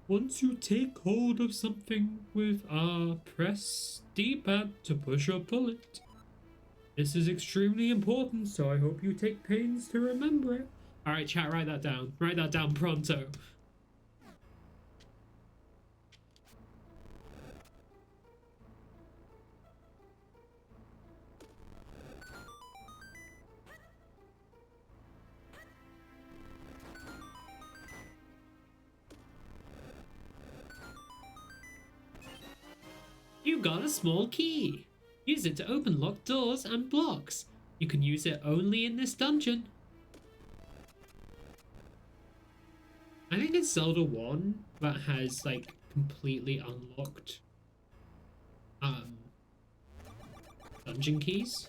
Once you take hold of something with R, press D-pad to push or pull it. This is extremely important, so I hope you take pains to remember it. Alright, chat, write that down. Write that down pronto. You got a small key. Use it to open locked doors and blocks. You can use it only in this dungeon. I think it's Zelda 1 that has like completely unlocked dungeon keys.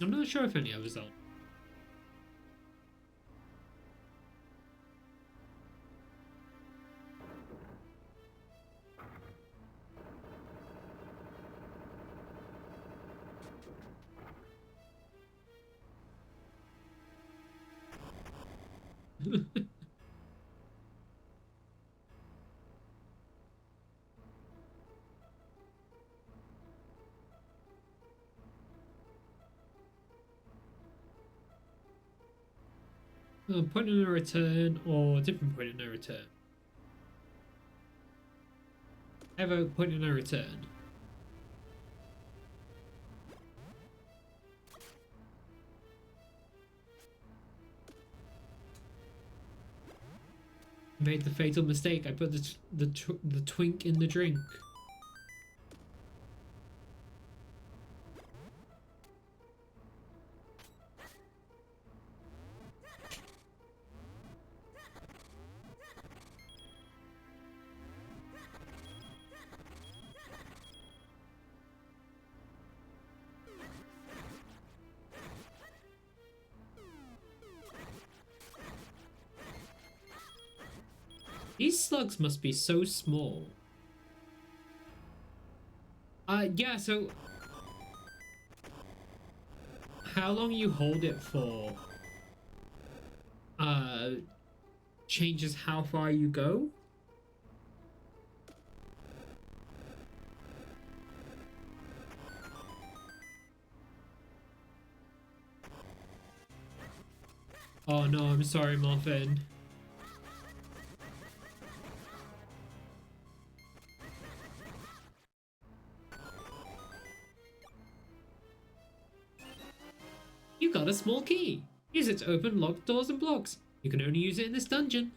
I'm not sure if any others are. Point of no return or different point of no return. I have a point of no return. Made the fatal mistake. I put the twink in the drink. These slugs must be so small. Yeah, so how long you hold it for changes how far you go. Oh no, I'm sorry, Muffin. You got a small key. Use it to open locked doors and blocks. You can only use it in this dungeon.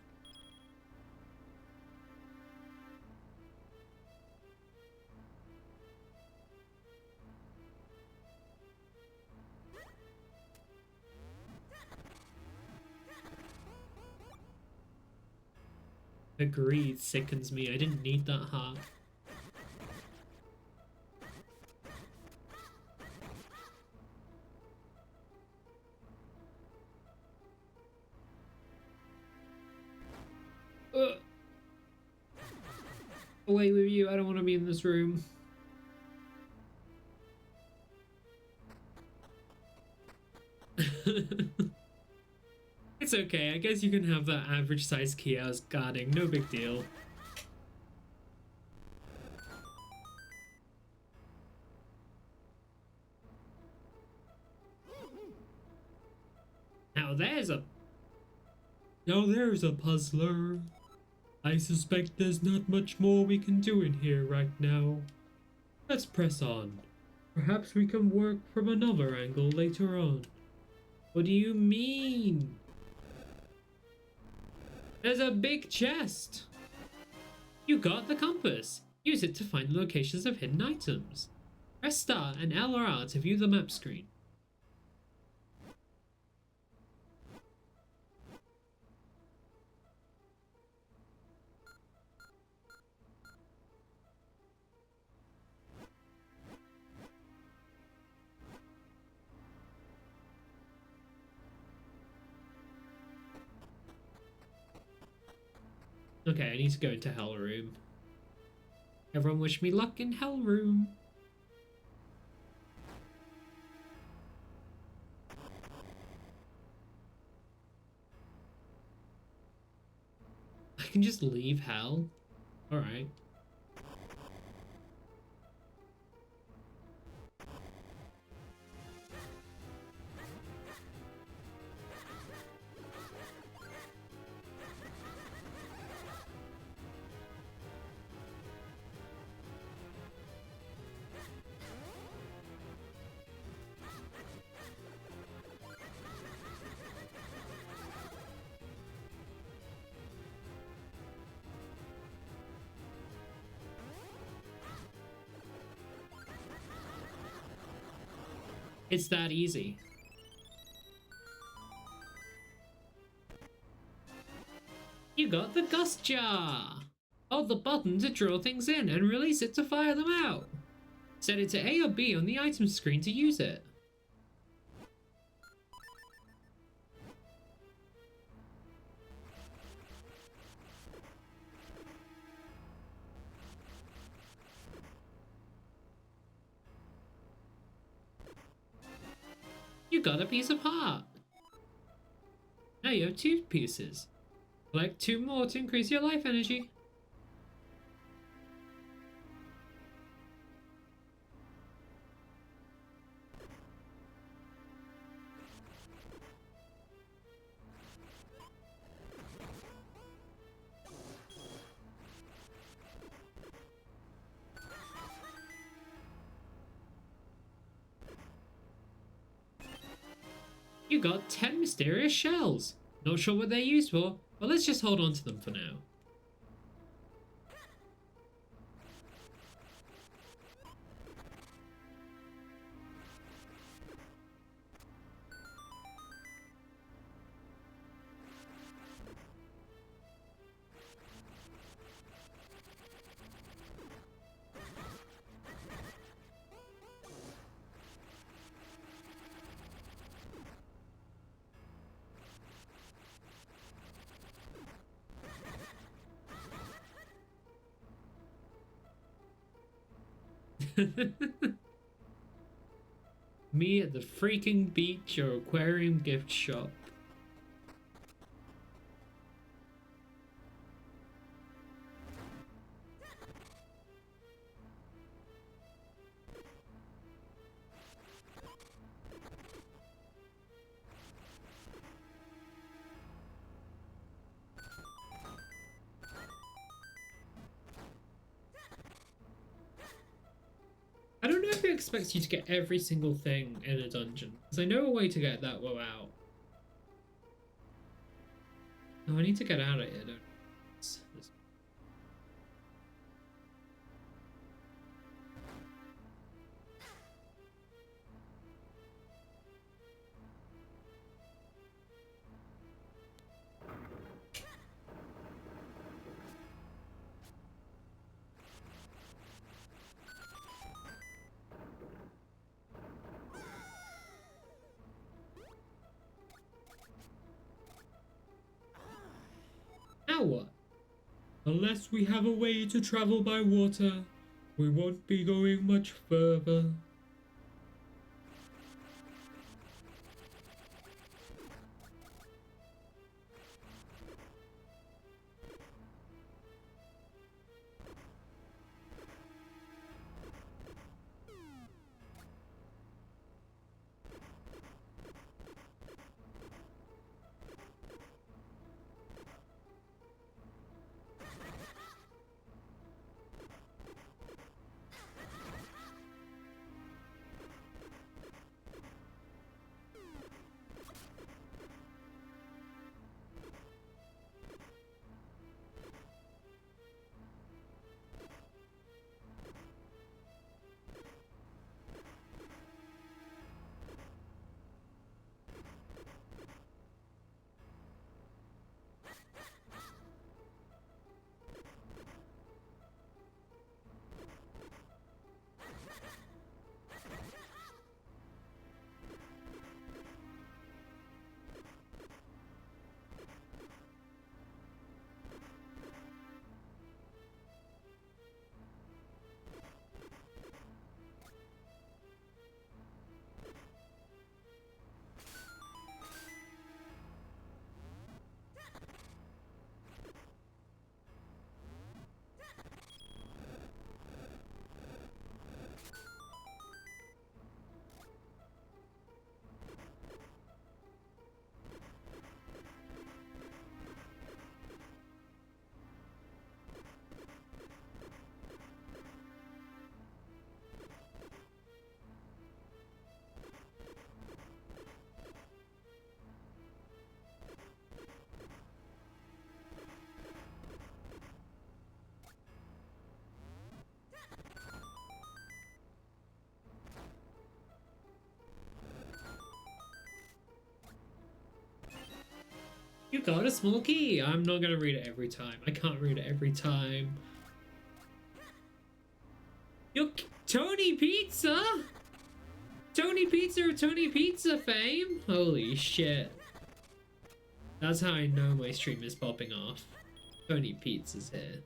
Agreed, sickens me. I didn't need that heart. Away with you, I don't want to be in this room. It's okay, I guess you can have that average size key I was guarding, no big deal. Now there's a puzzler. I suspect there's not much more we can do in here right now. Let's press on. Perhaps we can work from another angle later on. What do you mean? There's a big chest. You got the compass. Use it to find the locations of hidden items. Press start and L or R to view the map screen. Okay, I need to go into Hell Room. Everyone wish me luck in Hell Room. I can just leave Hell? Alright. It's that easy. You got the gust jar! Hold the button to draw things in and release it to fire them out. Set it to A or B on the item screen to use it. got a piece of heart. Now you have 2 pieces. Collect 2 more to increase your life energy. You got 10 mysterious shells. Not sure what they're used for, but let's just hold on to them for now. Me at the freaking beach or aquarium gift shop. I don't know if it expects you to get every single thing in a dungeon, because I know a way to get that woe out. No, I need to get out of here, don't I? Now what? Unless we have a way to travel by water, we won't be going much further. You got a small key. I'm not gonna read it every time. I can't read it every time. Yo, Tony Pizza? Tony Pizza of Tony Pizza fame? Holy shit. That's how I know my stream is popping off. Tony Pizza's here.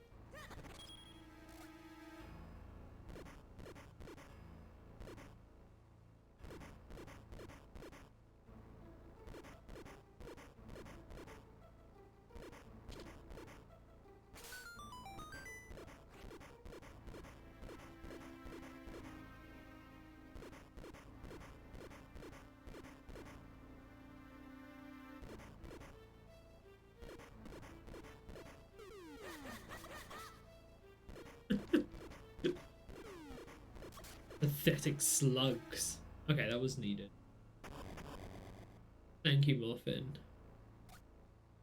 Synthetic slugs. Okay, that was needed. Thank you, Muffin.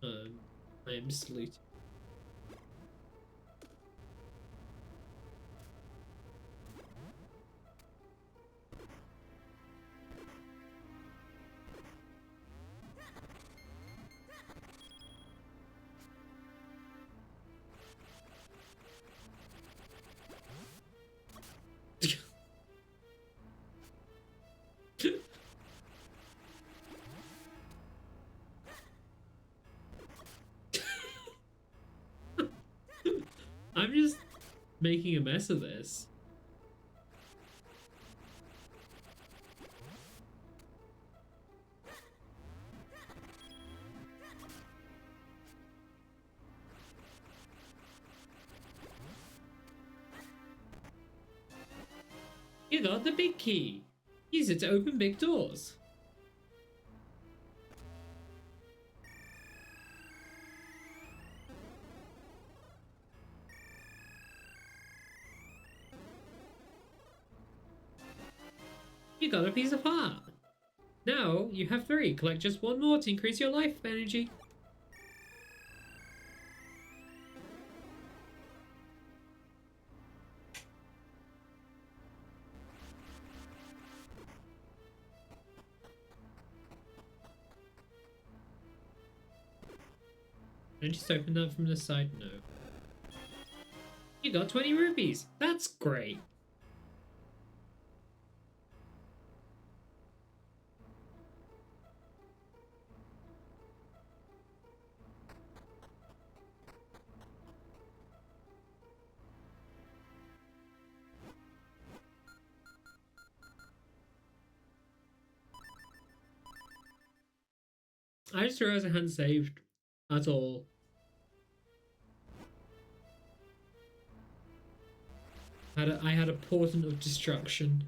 I am saluting. I'm just making a mess of this. You got the big key. Use it to open big doors. You got a piece of heart. Now you have 3. Collect just 1 more to increase your life energy. And just open that from the side. No. You got 20 rupees. That's great. I just realized I hadn't saved at all. I had a portent of destruction.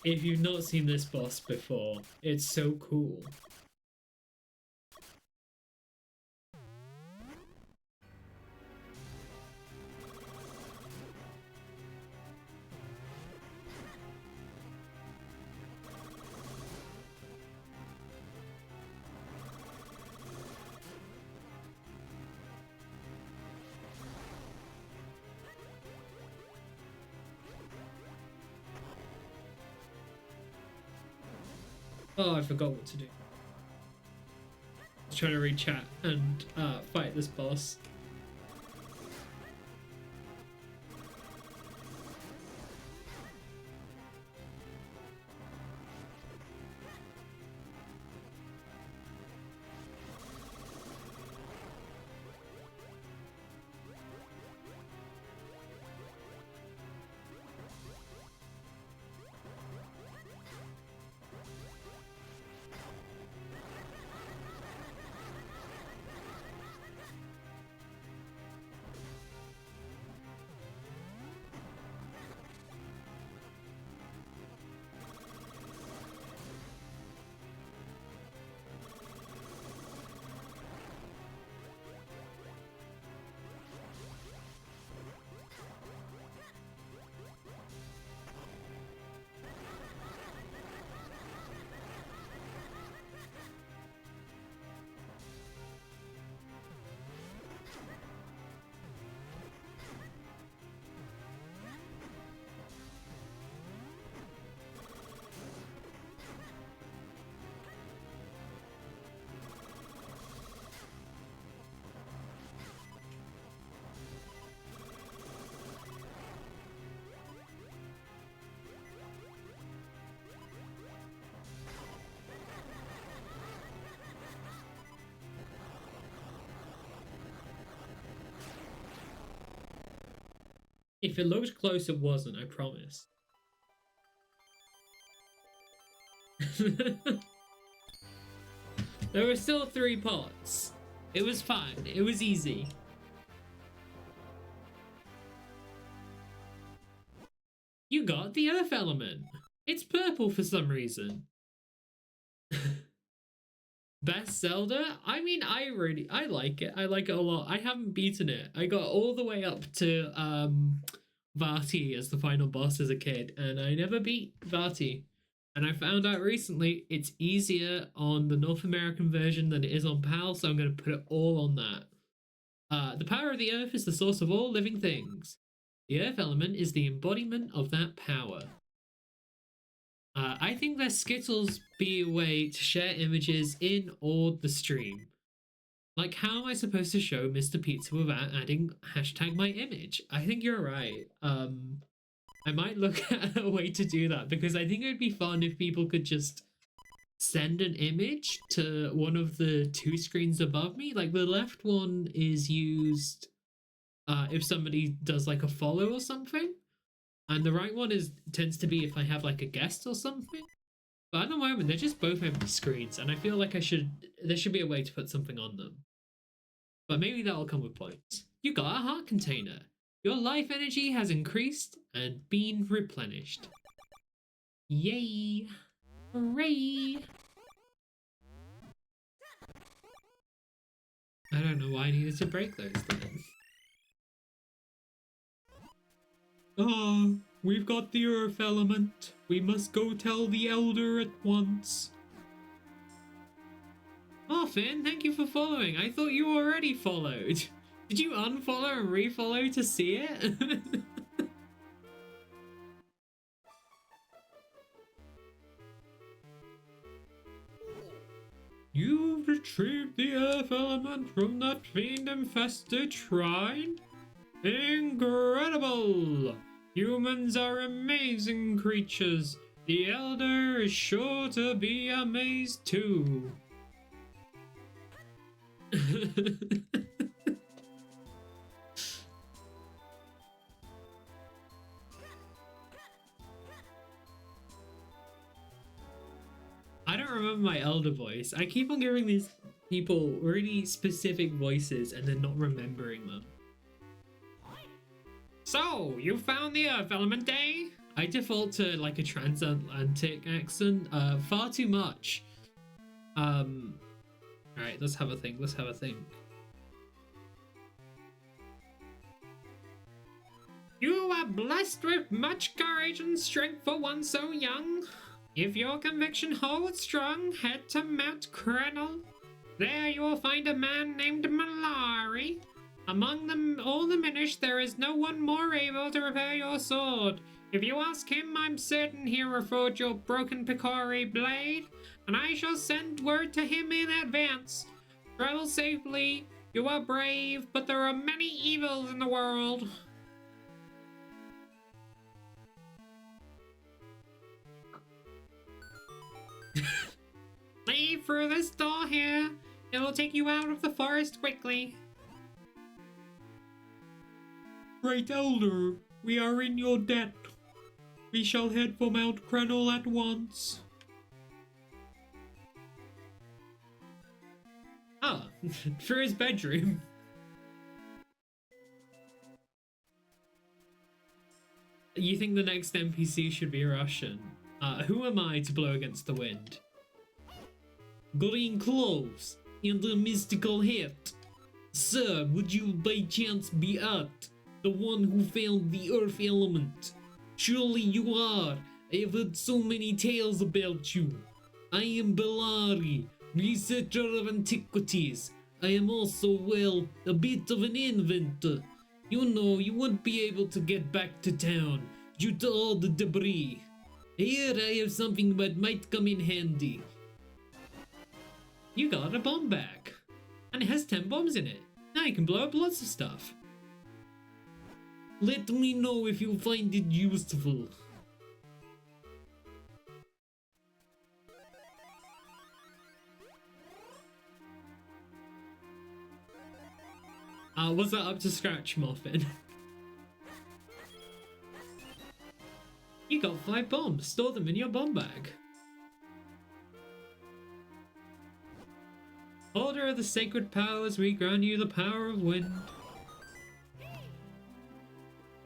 If you've not seen this boss before, it's so cool. Oh, I forgot what to do. I was trying to read chat and fight this boss. If it looked close, it wasn't, I promise. There were still 3 pots. It was fine. It was easy. You got the earth element. It's purple for some reason. Best Zelda? I mean, I like it. I like it a lot. I haven't beaten it. I got all the way up to Vati as the final boss as a kid, and I never beat Vati. And I found out recently it's easier on the North American version than it is on PAL, so I'm going to put it all on that. The power of the earth is the source of all living things. The earth element is the embodiment of that power. I think that Skittles be a way to share images in or the stream. Like, how am I supposed to show Mr. Pizza without adding #myimage? I think you're right. I might look at a way to do that, because I think it would be fun if people could just send an image to one of the 2 screens above me. Like, the left one is used if somebody does like a follow or something. And the right one tends to be if I have like a guest or something. But at the moment, they're just both empty screens, and I feel like there should be a way to put something on them. But maybe that'll come with points. You got a heart container. Your life energy has increased and been replenished. Yay! Hooray! I don't know why I needed to break those then. Ah, we've got the earth element. We must go tell the elder at once. Oh, Finn, thank you for following. I thought you already followed. Did you unfollow and refollow to see it? You've retrieved the earth element from that fiend-infested shrine? Incredible! Humans are amazing creatures. The Elder is sure to be amazed too. I don't remember my Elder voice. I keep on giving these people really specific voices and then not remembering them. So, you found the earth element, eh? I default to like a transatlantic accent far too much. Alright, let's have a think. You are blessed with much courage and strength for one so young. If your conviction holds strong, head to Mount Crenel. There you will find a man named Malari. Among them, all the Minish, there is no one more able to repair your sword. If you ask him, I'm certain he'll reforge your broken Picori blade, and I shall send word to him in advance. Travel safely. You are brave, but there are many evils in the world. Leave through this door here. It'll take you out of the forest quickly. Great Elder, we are in your debt. We shall head for Mount Crenel at once. Ah, through his bedroom. You think the next NPC should be Russian? Who am I to blow against the wind? Green clothes and a mystical hat. Sir, would you by chance be Art, the one who found the earth element? Surely you are. I have heard so many tales about you. I am Belari, researcher of antiquities. I am also, well, a bit of an inventor. You know, you won't be able to get back to town due to all the debris. Here I have something that might come in handy. You got a bomb back. And it has 10 bombs in it. Now you can blow up lots of stuff. Let me know if you find it useful. Was that up to scratch, Muffin? You got 5 bombs. Store them in your bomb bag. Order of the sacred powers, we grant you the power of wind.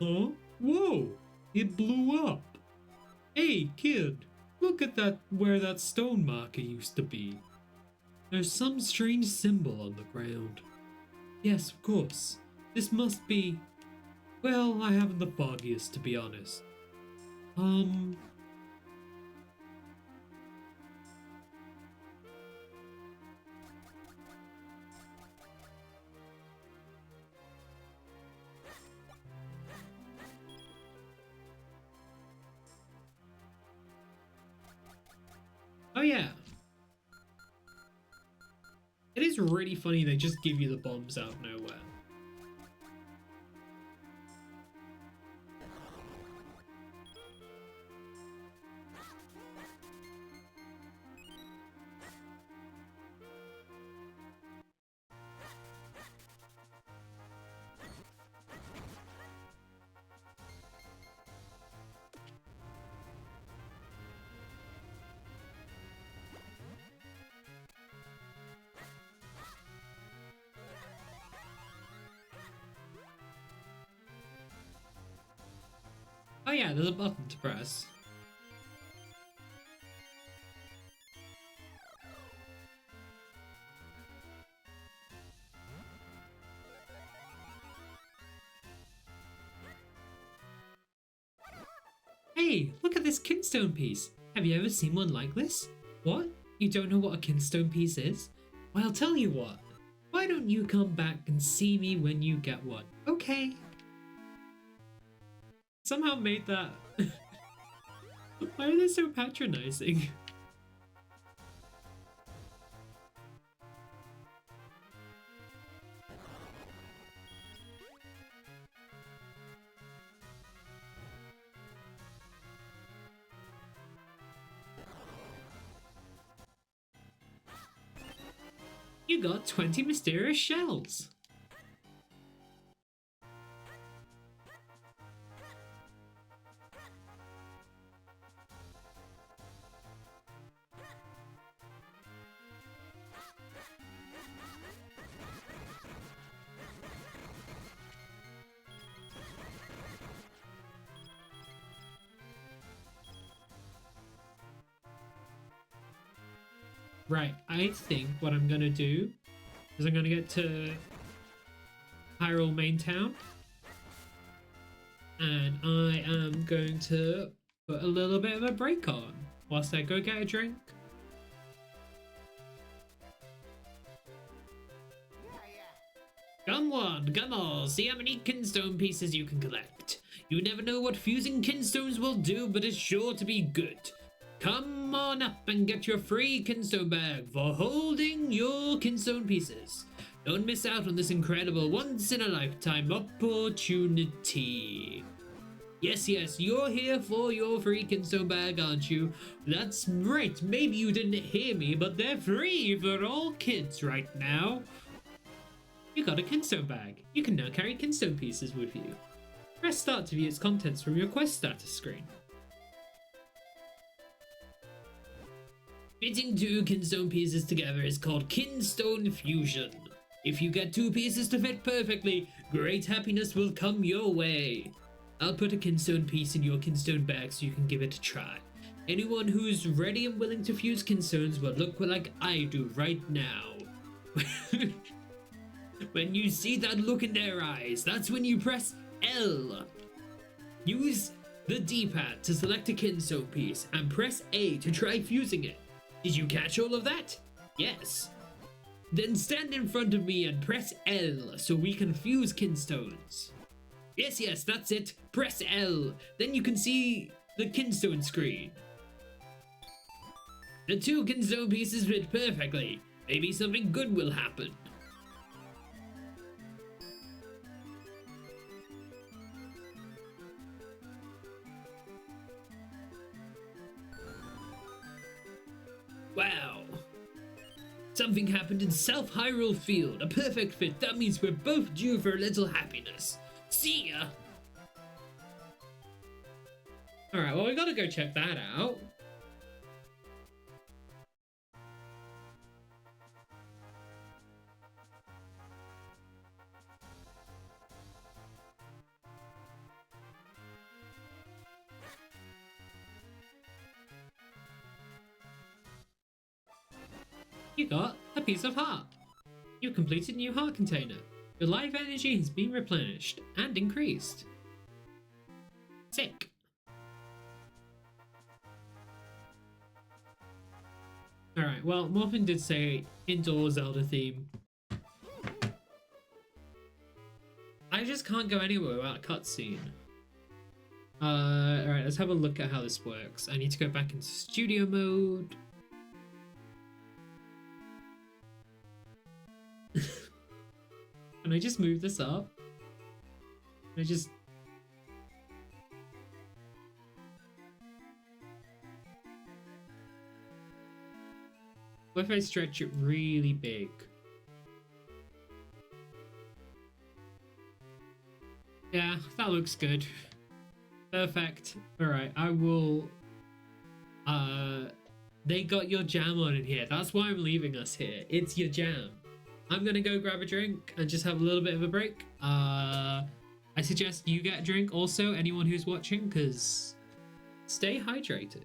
Huh? Whoa! It blew up. Hey, kid, look at that, where that stone marker used to be. There's some strange symbol on the ground. Yes, of course. This must be... Well, I haven't the foggiest, to be honest. Oh yeah. It is really funny they just give you the bombs out of nowhere. Oh yeah, there's a button to press. Hey, look at this kinstone piece. Have you ever seen one like this? What? You don't know what a kinstone piece is? Well, I'll tell you what. Why don't you come back and see me when you get one? Okay. Somehow made that... Why are they so patronizing? You got 20 mysterious shells. Right, I think what I'm gonna do is I'm gonna get to Hyrule Main Town, and I am going to put a little bit of a break on whilst I go get a drink. Come on, see how many kinstone pieces you can collect. You never know what fusing kinstones will do, but it's sure to be good. Come on up and get your free kinstone bag for holding your kinstone pieces. Don't miss out on this incredible once-in-a-lifetime opportunity. Yes, you're here for your free kinstone bag, aren't you? That's right, maybe you didn't hear me, but they're free for all kids right now. You got a kinstone bag. You can now carry kinstone pieces with you. Press start to view its contents from your quest status screen. Fitting 2 kinstone pieces together is called kinstone fusion. If you get 2 pieces to fit perfectly, great happiness will come your way. I'll put a kinstone piece in your kinstone bag so you can give it a try. Anyone who's ready and willing to fuse kinstones will look like I do right now. When you see that look in their eyes, that's when you press L. Use the D-pad to select a kinstone piece and press A to try fusing it. Did you catch all of that? Yes. Then stand in front of me and press L so we can fuse kinstones. Yes, that's it. Press L. Then you can see the kinstone screen. The 2 kinstone pieces fit perfectly. Maybe something good will happen. Wow. Something happened in South Hyrule Field. A perfect fit. That means we're both due for a little happiness. See ya! All right, well, we gotta go check that out. You got a piece of heart. You completed new heart container. Your life energy has been replenished and increased. Sick. Alright, well, Morphin did say indoor Zelda theme. I just can't go anywhere without a cutscene. Alright, let's have a look at how this works. I need to go back into studio mode. Can I just move this up? Can I just... What if I stretch it really big? Yeah, that looks good. Perfect. Alright, I will... They got your jam on in here. That's why I'm leaving us here. It's your jam. I'm gonna go grab a drink and just have a little bit of a break. I suggest you get a drink also, anyone who's watching, because stay hydrated.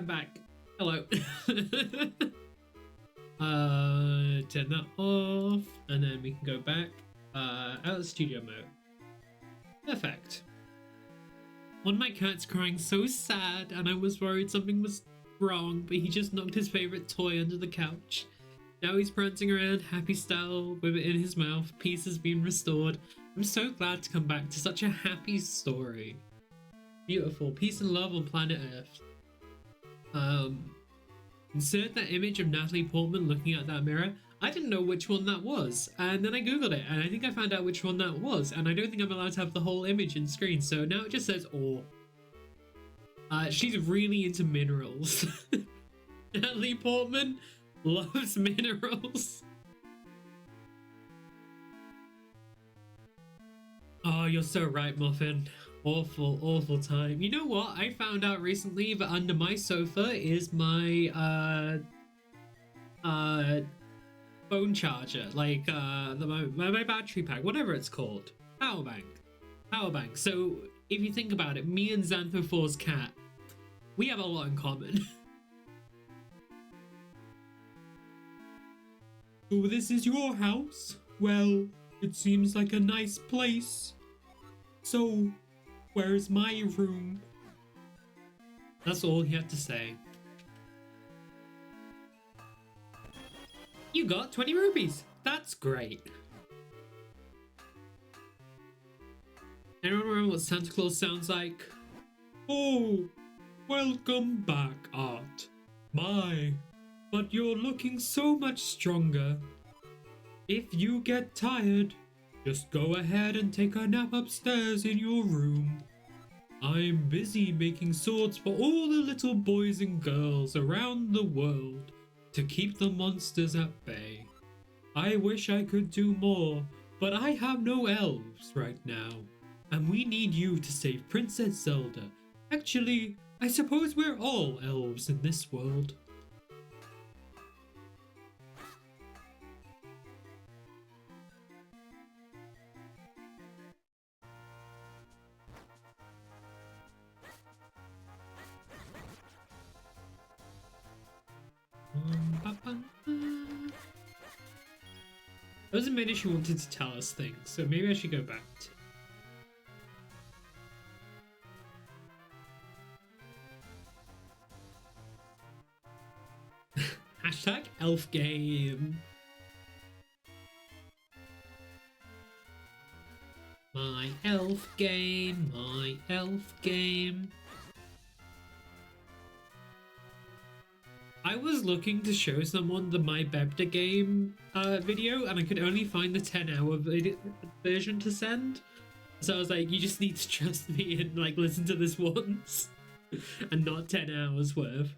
I'm back. Hello. Turn that off, and then we can go back out of studio mode. Perfect. One of my cats crying so sad, and I was worried something was wrong, but he just knocked his favorite toy under the couch. Now he's prancing around happy style with it in his mouth. Peace has been restored. I'm so glad to come back to such a happy story. Beautiful. Peace and love on planet Earth. Insert that image of Natalie Portman looking at that mirror. I didn't know which one that was, and then I googled it, and I think I found out which one that was, and I don't think I'm allowed to have the whole image in screen, so now it just says ore. She's really into minerals. Natalie Portman loves minerals. Oh, you're so right, Muffin. Awful, awful time. You know what? I found out recently that under my sofa is my phone charger, like my battery pack, whatever it's called. Power bank. So if you think about it, me and Xantho4's cat, we have a lot in common. So this is your house? Well, it seems like a nice place. So, where's my room? That's all he had to say. You got 20 rupees. That's great. Anyone remember what Santa Claus sounds like? Oh, welcome back, Art. My, but you're looking so much stronger. If you get tired, just go ahead and take a nap upstairs in your room. I'm busy making swords for all the little boys and girls around the world to keep the monsters at bay. I wish I could do more, but I have no elves right now, and we need you to save Princess Zelda. Actually, I suppose we're all elves in this world. There was a minute she wanted to tell us things, so maybe I should go back to hashtag elf game. My elf game, my elf game. I was looking to show someone the My Bebda game video, and I could only find the 10-hour version to send. So I was like, you just need to trust me and like listen to this once and not 10 hours worth.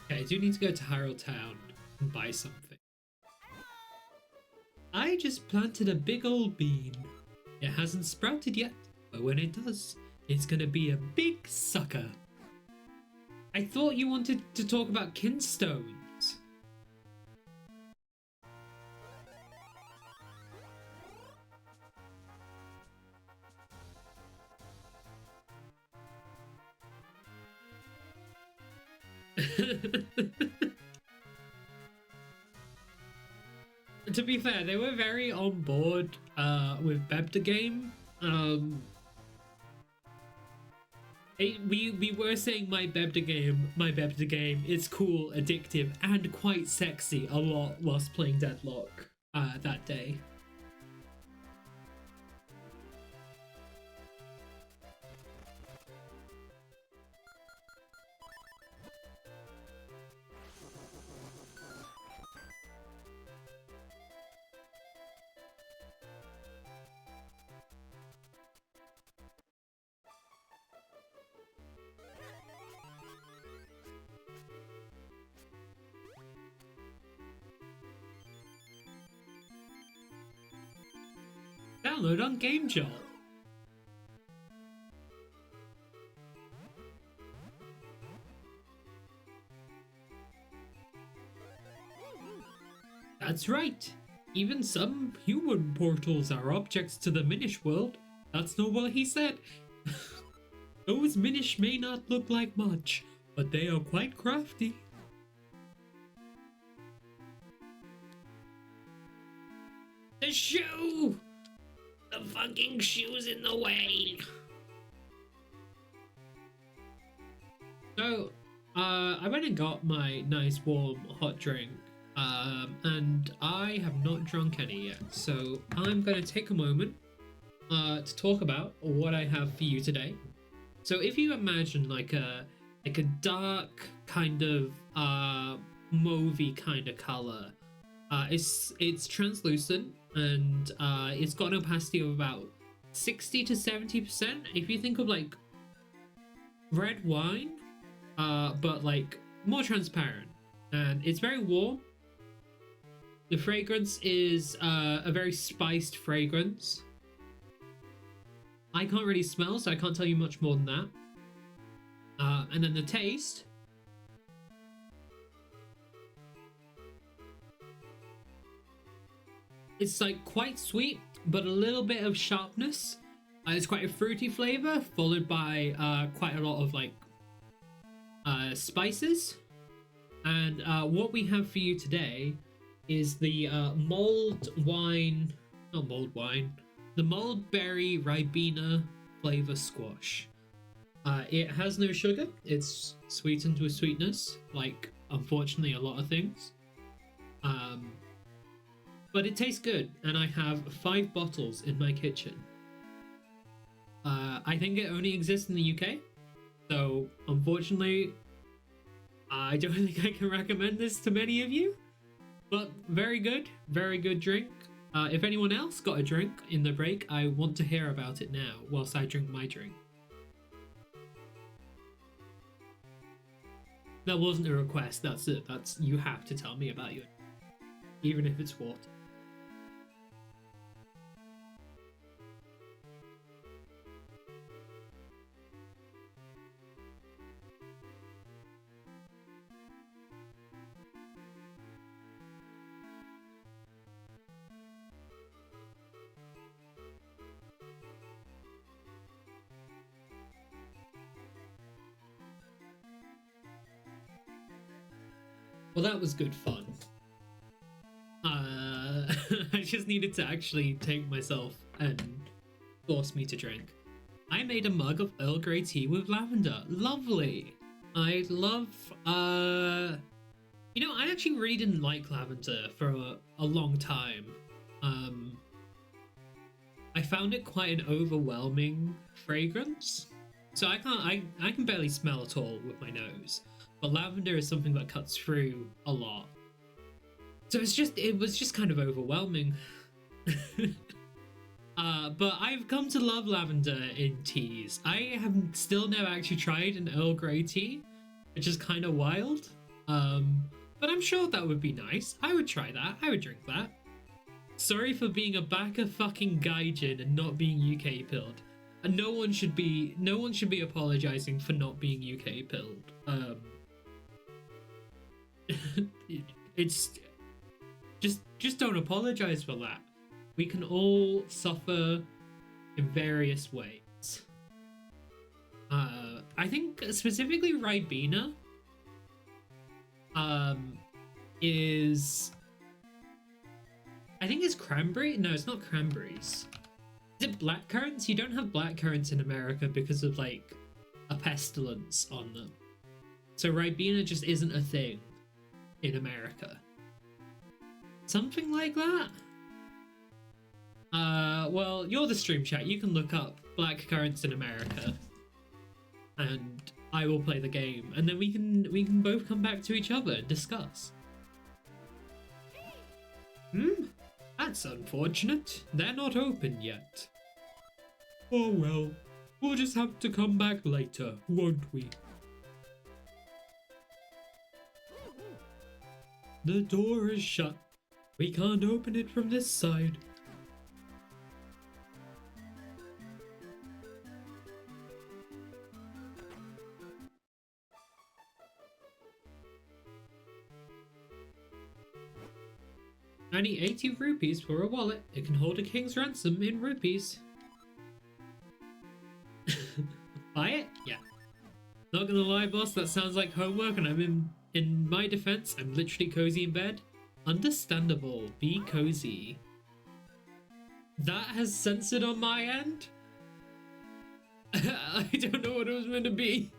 Okay, I do need to go to Hyrule Town and buy something. I just planted a big old bean. It hasn't sprouted yet, but when it does, it's gonna be a big sucker. I thought you wanted to talk about kinstones. To be fair, they were very on board with Bebda game. We were saying my Bebda game. It's cool, addictive, and quite sexy a lot whilst playing Deadlock that day. Download on GameJolt. That's right. Even some human portals are objects to the Minish world. That's not what he said. Those Minish may not look like much, but they are quite crafty. The shoe! The fucking shoe's in the way! So, I went and got my nice warm hot drink, and I have not drunk any yet. So I'm gonna take a moment to talk about what I have for you today. So if you imagine like a dark kind of mauvey kind of color, it's translucent and it's got an opacity of about 60 to 70%. If you think of like red wine, but like more transparent, and it's very warm. The fragrance is a very spiced fragrance. I can't really smell, so I can't tell you much more than that. And then the taste. It's like quite sweet, but a little bit of sharpness. It's quite a fruity flavor, followed by quite a lot of like spices. And what we have for you today is the mulled wine, not mulled wine, the mulled berry Ribena flavor squash. It has no sugar. It's sweetened with sweetness, like unfortunately a lot of things. But it tastes good, and I have 5 bottles in my kitchen. I think it only exists in the UK, so unfortunately, I don't think I can recommend this to many of you. But very good drink. If anyone else got a drink in the break, I want to hear about it now whilst I drink my drink. That wasn't a request, that's it. That's, you have to tell me about your, even if it's water. Well, that was good fun. I just needed to actually take myself and force me to drink. I made a mug of Earl Grey tea with lavender. Lovely. I love, you know, I actually really didn't like lavender for a long time. I found it quite an overwhelming fragrance. So I can barely smell at all with my nose. But lavender is something that cuts through a lot. So it was just kind of overwhelming. But I've come to love lavender in teas. I have still never actually tried an Earl Grey tea, which is kind of wild. But I'm sure that would be nice. I would try that. I would drink that. Sorry for being a Baka fucking gaijin and not being UK pilled. And no one should be apologizing for not being UK pilled. It's just don't apologize for that. We can all suffer in various ways. I think specifically Ribena is, I think it's cranberry. No, it's not cranberries. Is it blackcurrants? You don't have blackcurrants in America because of like a pestilence on them. So Ribena just isn't a thing in America. Something like that? Well, you're the stream chat. You can look up blackcurrants in America, and I will play the game, and then we can both come back to each other and discuss. That's unfortunate. They're not open yet. Oh well, we'll just have to come back later, won't we? The door is shut. We can't open it from this side. I need 80 rupees for a wallet. It can hold a king's ransom in rupees. Buy it? Yeah. Not gonna lie, boss, that sounds like homework, and in my defense, I'm literally cozy in bed. Understandable. Be cozy. That has censored on my end? I don't know what it was meant to be.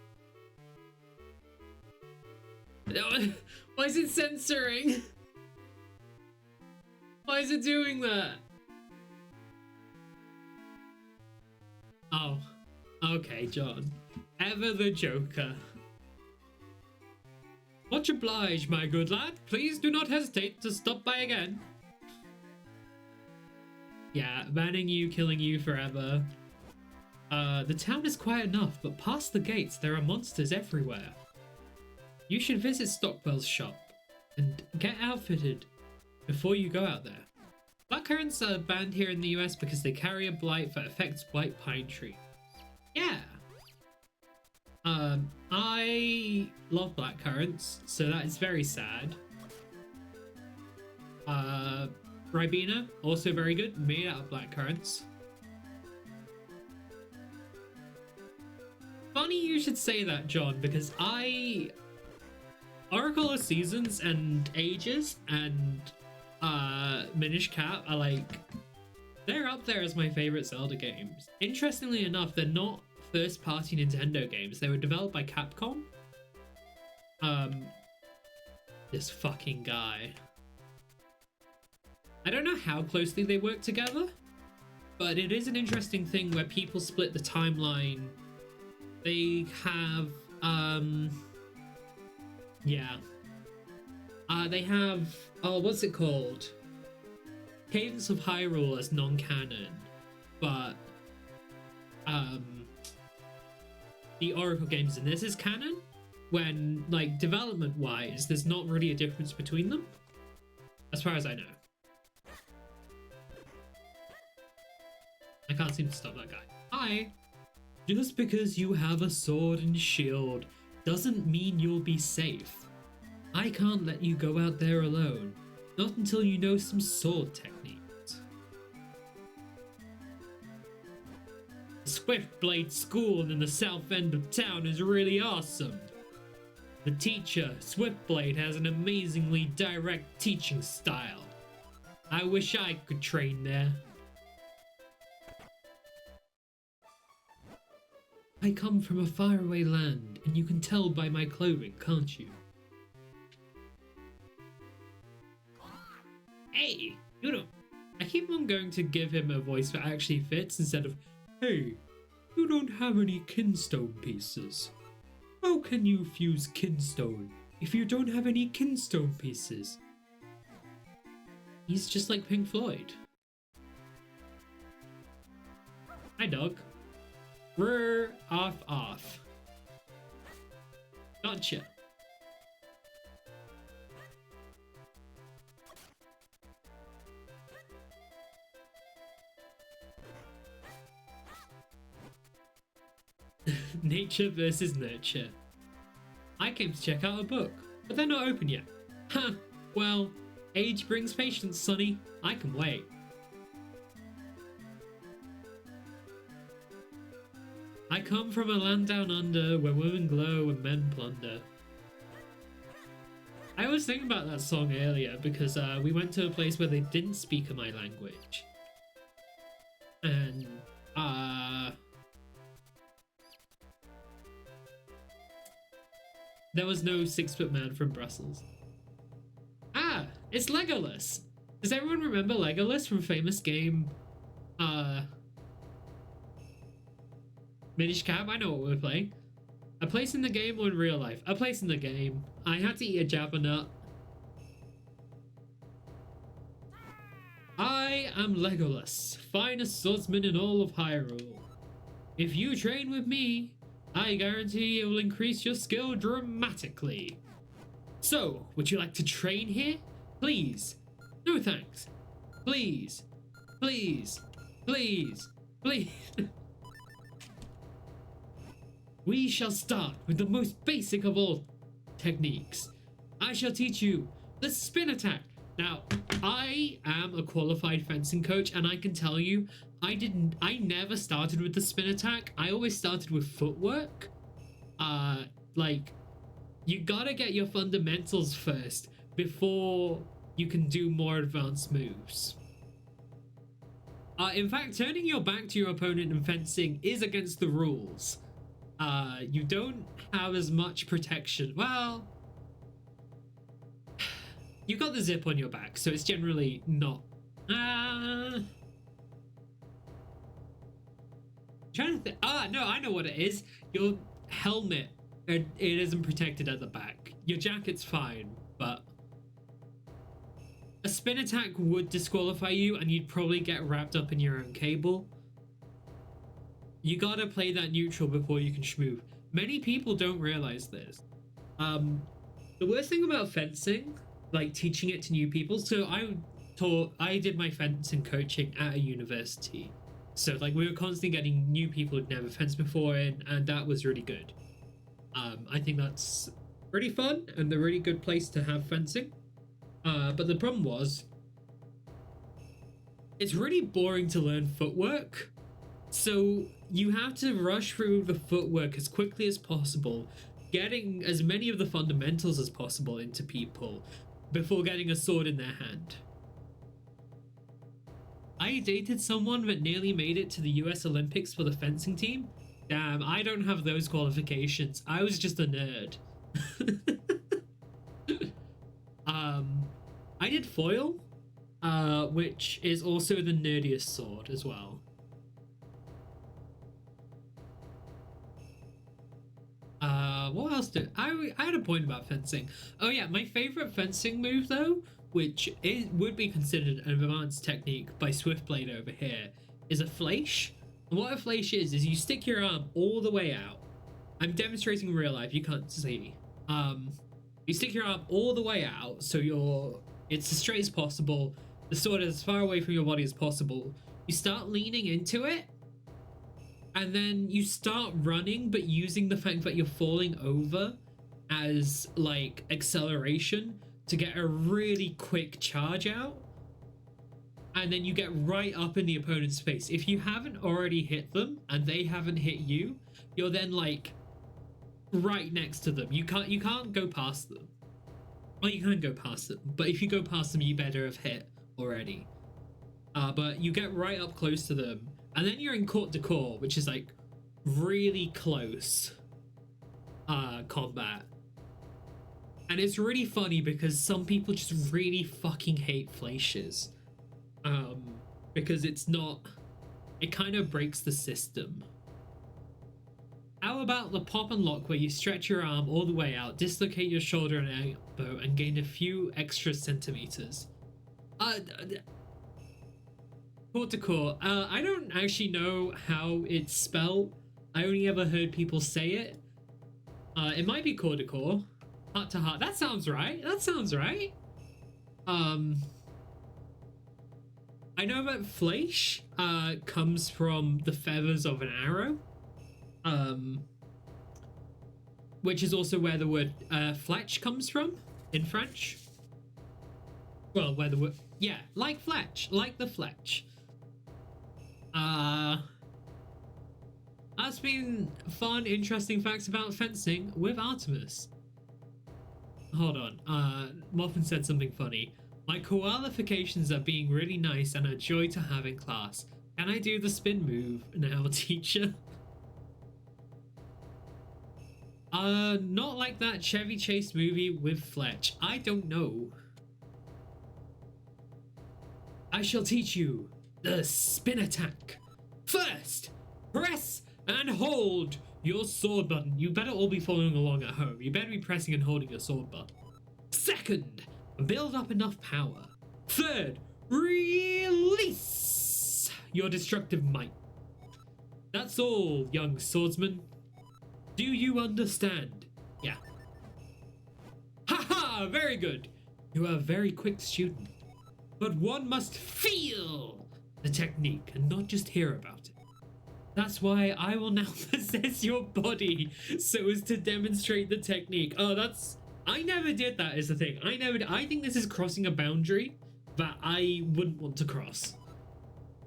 Why is it censoring? Why is it doing that? Oh. Okay, John. Ever the Joker. Much obliged, my good lad. Please do not hesitate to stop by again. Yeah, banning you, killing you forever. The town is quiet enough, but past the gates there are monsters everywhere. You should visit Stockwell's shop and get outfitted before you go out there. Blackcurrants are banned here in the US because they carry a blight that affects white pine tree. Yeah. I love blackcurrants, so that is very sad. Ribena, also very good, made out of blackcurrants. Funny you should say that, John, because Oracle of Seasons and Ages and Minish Cap are like, they're up there as my favorite Zelda games. Interestingly enough, they're not first-party Nintendo games. They were developed by Capcom. This fucking guy. I don't know how closely they work together, but it is an interesting thing where people split the timeline. They have, yeah. They have, oh, what's it called? Cadence of Hyrule as non-canon, but, the Oracle games in this is canon, when, like, development-wise, there's not really a difference between them, as far as I know. I can't seem to stop that guy. Hi! Just because you have a sword and shield doesn't mean you'll be safe. I can't let you go out there alone, not until you know some sword techniques. The Swiftblade School in the south end of town is really awesome. The teacher, Swiftblade, has an amazingly direct teaching style. I wish I could train there. I come from a faraway land, and you can tell by my clothing, can't you? Hey, you don't... I keep on going to give him a voice that actually fits instead of, hey, you don't have any kinstone pieces. How can you fuse kinstone if you don't have any kinstone pieces? He's just like Pink Floyd. Hi, dog. We're off. Gotcha. Nature versus nurture. I came to check out a book, but they're not open yet. Huh, well, age brings patience, sonny. I can wait. I come from a land down under where women glow and men plunder. I was thinking about that song earlier because we went to a place where they didn't speak my language. And, there was no 6-foot man from Brussels. Ah, it's Legolas! Does everyone remember Legolas from famous game, Minish Cap? I know what we're playing. A place in the game or in real life? A place in the game. I had to eat a Jabba nut. I am Legolas, finest swordsman in all of Hyrule. If you train with me, I guarantee it will increase your skill dramatically. So, would you like to train here? Please. No thanks. Please. Please. Please. Please. We shall start with the most basic of all techniques. I shall teach you the spin attack, Now, I am a qualified fencing coach, and I can tell you, I never started with the spin attack. I always started with footwork. Like, you gotta get your fundamentals first before you can do more advanced moves. In fact, turning your back to your opponent in fencing is against the rules. You don't have as much protection. Well, you got the zip on your back, so it's generally not. Trying to think. No, I know what it is. Your helmet, it isn't protected at the back. Your jacket's fine, but a spin attack would disqualify you, and you'd probably get wrapped up in your own cable. You gotta play that neutral before you can schmove. Many people don't realize this. The worst thing about fencing, like teaching it to new people, so I did my fencing coaching at a university, so like we were constantly getting new people who'd never fenced before in, and that was really good. I think that's pretty fun and a really good place to have fencing. But the problem was, it's really boring to learn footwork, so you have to rush through the footwork as quickly as possible, getting as many of the fundamentals as possible into people before getting a sword in their hand. I dated someone that nearly made it to the US Olympics for the fencing team. Damn, I don't have those qualifications. I was just a nerd. I did foil, which is also the nerdiest sword as well. What else did I had a point about fencing. Oh yeah, my favorite fencing move though, which would be considered an advanced technique by Swiftblade over here, is a fleisch. And what a fleisch is you stick your arm all the way out. I'm demonstrating in real life, you can't see. You stick your arm all the way out, so it's as straight as possible. The sword is as far away from your body as possible. You start leaning into it, and then you start running, but using the fact that you're falling over as like acceleration to get a really quick charge out. And then you get right up in the opponent's face. If you haven't already hit them and they haven't hit you, you're then like right next to them. You can't go past them. Well, you can go past them, but if you go past them, you better have hit already. But you get right up close to them, and then you're in court to court, which is like really close combat. And it's really funny because some people just really fucking hate fleisches. Because it kind of breaks the system. How about the pop and lock, where you stretch your arm all the way out, dislocate your shoulder and elbow, and gain a few extra centimeters? Court to court. I don't actually know how it's spelled. I only ever heard people say it. It might be court to court. Heart to heart. That sounds right. That sounds right. I know that fleisch comes from the feathers of an arrow. Which is also where the word flèche comes from in French. Well, where the word, yeah, like flèche, like the flèche. That's been fun, interesting facts about fencing with Artemis. Hold on, Muffin said something funny. My qualifications are being really nice and a joy to have in class. Can I do the spin move now, teacher? Not like that Chevy Chase movie with Fletch. I don't know. I shall teach you the spin attack. First, press and hold your sword button. You better all be following along at home. You better be pressing and holding your sword button. Second, build up enough power. Third, release your destructive might. That's all, young swordsman. Do you understand? Yeah. Haha, very good. You are a very quick student. But one must feel the technique and not just hear about it. That's why I will now possess your body so as to demonstrate the technique. Oh, I never did that is the thing. I think this is crossing a boundary that I wouldn't want to cross.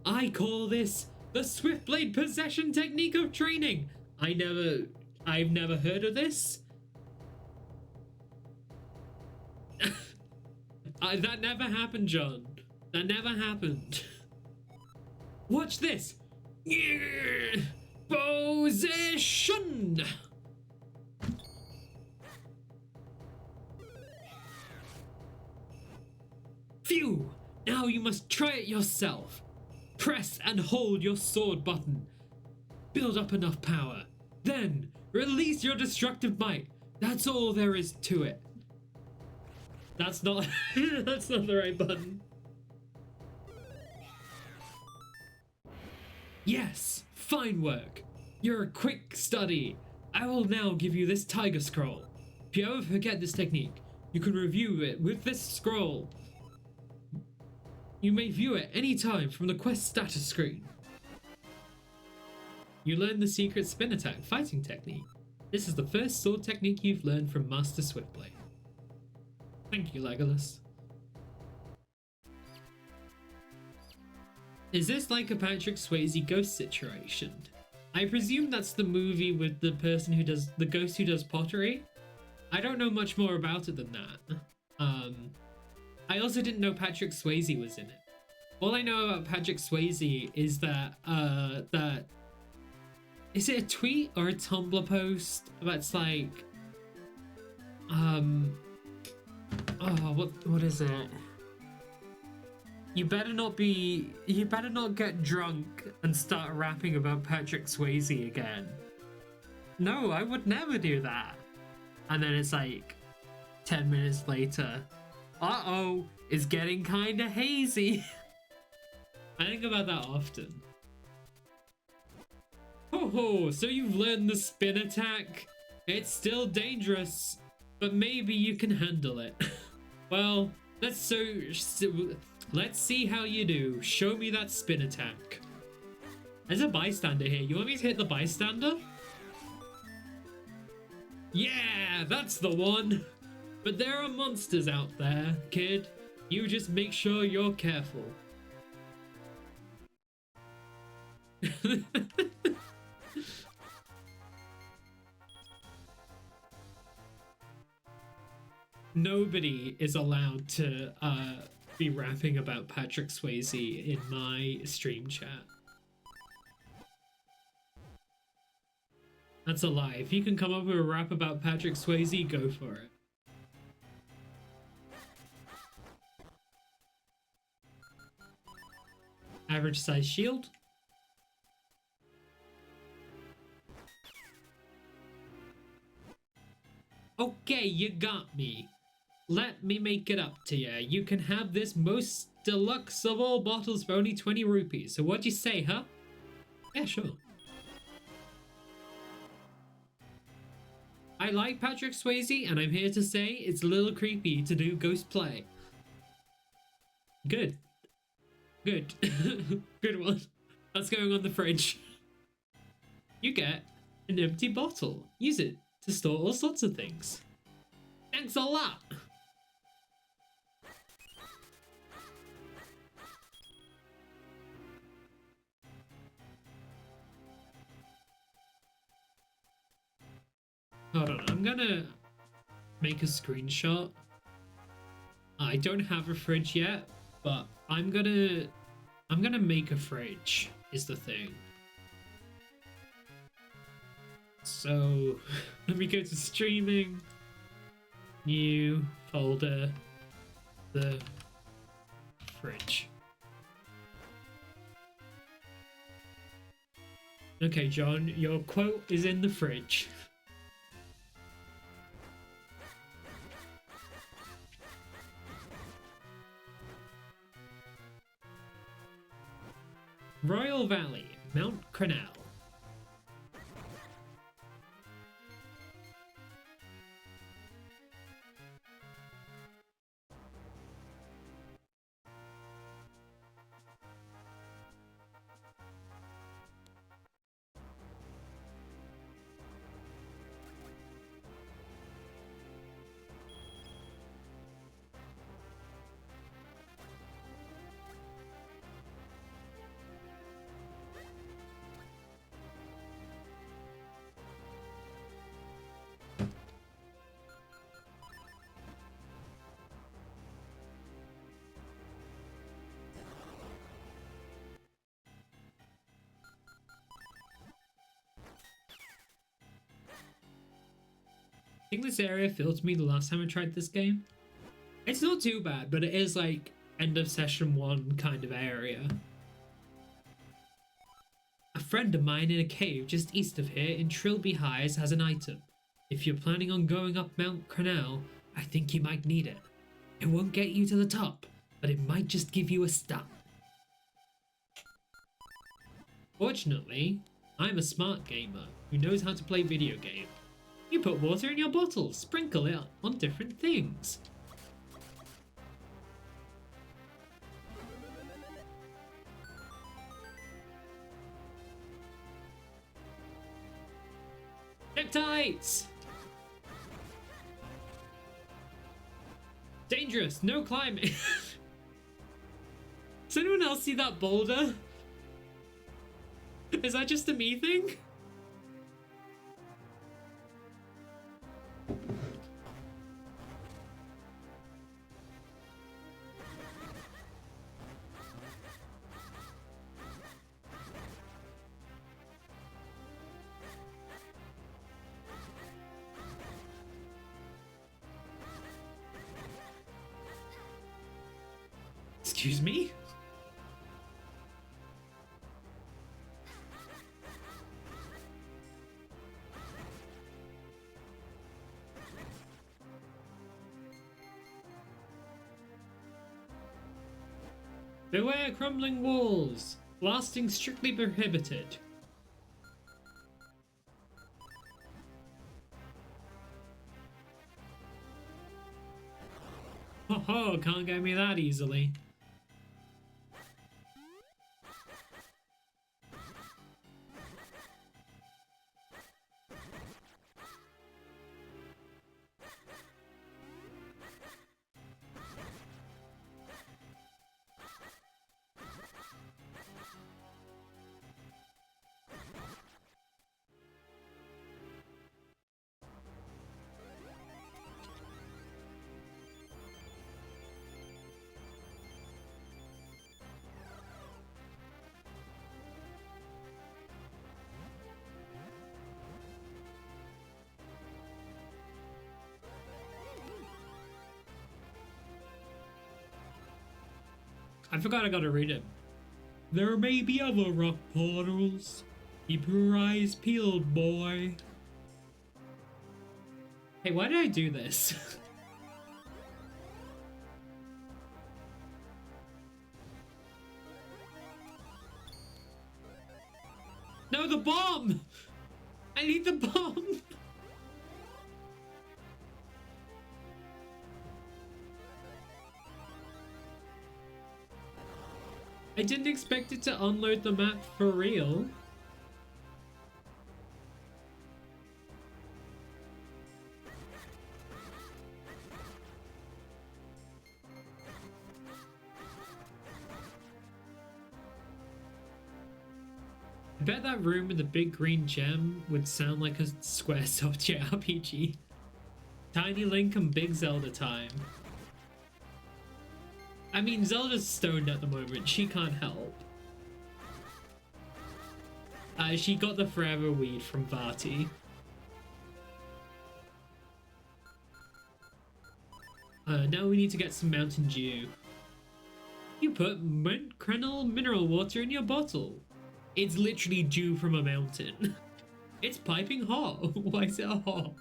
I call this the Swift Blade possession technique of training. I've never heard of this. That never happened, John. That never happened. Watch this. Position. Phew. Now you must try it yourself. Press and hold your sword button. Build up enough power. Then release your destructive might. That's all there is to it. That's not that's not the right button. Yes, fine work. You're a quick study. I will now give you this tiger scroll. If you ever forget this technique, you can review it with this scroll. You may view it anytime from the quest status screen. You learn the secret spin attack fighting technique. This is the first sword technique you've learned from Master Swiftblade. Thank you, Legolas. Is this like a Patrick Swayze ghost situation? I presume that's the movie with the person who does the ghost who does pottery. I don't know much more about it than that. I also didn't know Patrick Swayze was in it. All I know about Patrick Swayze is that is it a tweet or a Tumblr post that's like what is it? You better not get drunk and start rapping about Patrick Swayze again. No, I would never do that. And then it's like 10 minutes later, uh-oh, it's getting kinda hazy. I think about that often. Oh, so you've learned the spin attack? It's still dangerous, but maybe you can handle it. Well, let's see how you do. Show me that spin attack. There's a bystander here. You want me to hit the bystander? Yeah, that's the one. But there are monsters out there, kid. You just make sure you're careful. Nobody is allowed to be rapping about Patrick Swayze in my stream chat. That's a lie. If you can come up with a rap about Patrick Swayze, go for it. Average size shield. Okay, you got me. Let me make it up to you. You can have this most deluxe of all bottles for only 20 rupees. So what'd you say, huh? Yeah, sure. I like Patrick Swayze, and I'm here to say it's a little creepy to do ghost play. Good. Good. Good one. That's going on the fridge. You get an empty bottle. Use it to store all sorts of things. Thanks a lot. Hold on, I'm gonna make a screenshot. I don't have a fridge yet, but I'm gonna make a fridge is the thing. So let me go to streaming, new folder, the fridge. Okay, John, your quote is in the fridge. Royal Valley, Mount Crenell. think this area filled me the last time I tried this game. It's not too bad, but it is like end of session 1 kind of area. A friend of mine in a cave just east of here in Trilby Highs has an item. If you're planning on going up Mount Crenell, I think you might need it. It won't get you to the top, but it might just give you a start. Fortunately, I'm a smart gamer who knows how to play video games. You put water in your bottle, sprinkle it on different things. Tights! Dangerous, no climbing. Does anyone else see that boulder? Is that just a me thing? Excuse me? Beware crumbling walls! Blasting strictly prohibited. Ho ho, can't get me that easily. I forgot I gotta read it. There may be other rock portals. Keep your eyes peeled, boy. Hey, why did I do this? No, the bomb! I need the bomb! I didn't expect it to unload the map for real. I bet that room with the big green gem would sound like a Squaresoft JRPG. Tiny Link and Big Zelda time. I mean, Zelda's stoned at the moment. She can't help. She got the forever weed from Vati. Now we need to get some Mountain Dew. You put Crenell mineral water in your bottle. It's literally dew from a mountain. It's piping hot. Why is it hot?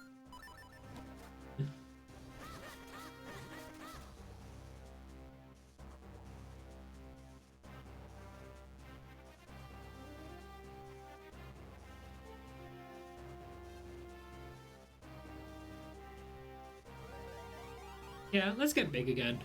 Yeah, let's get big again.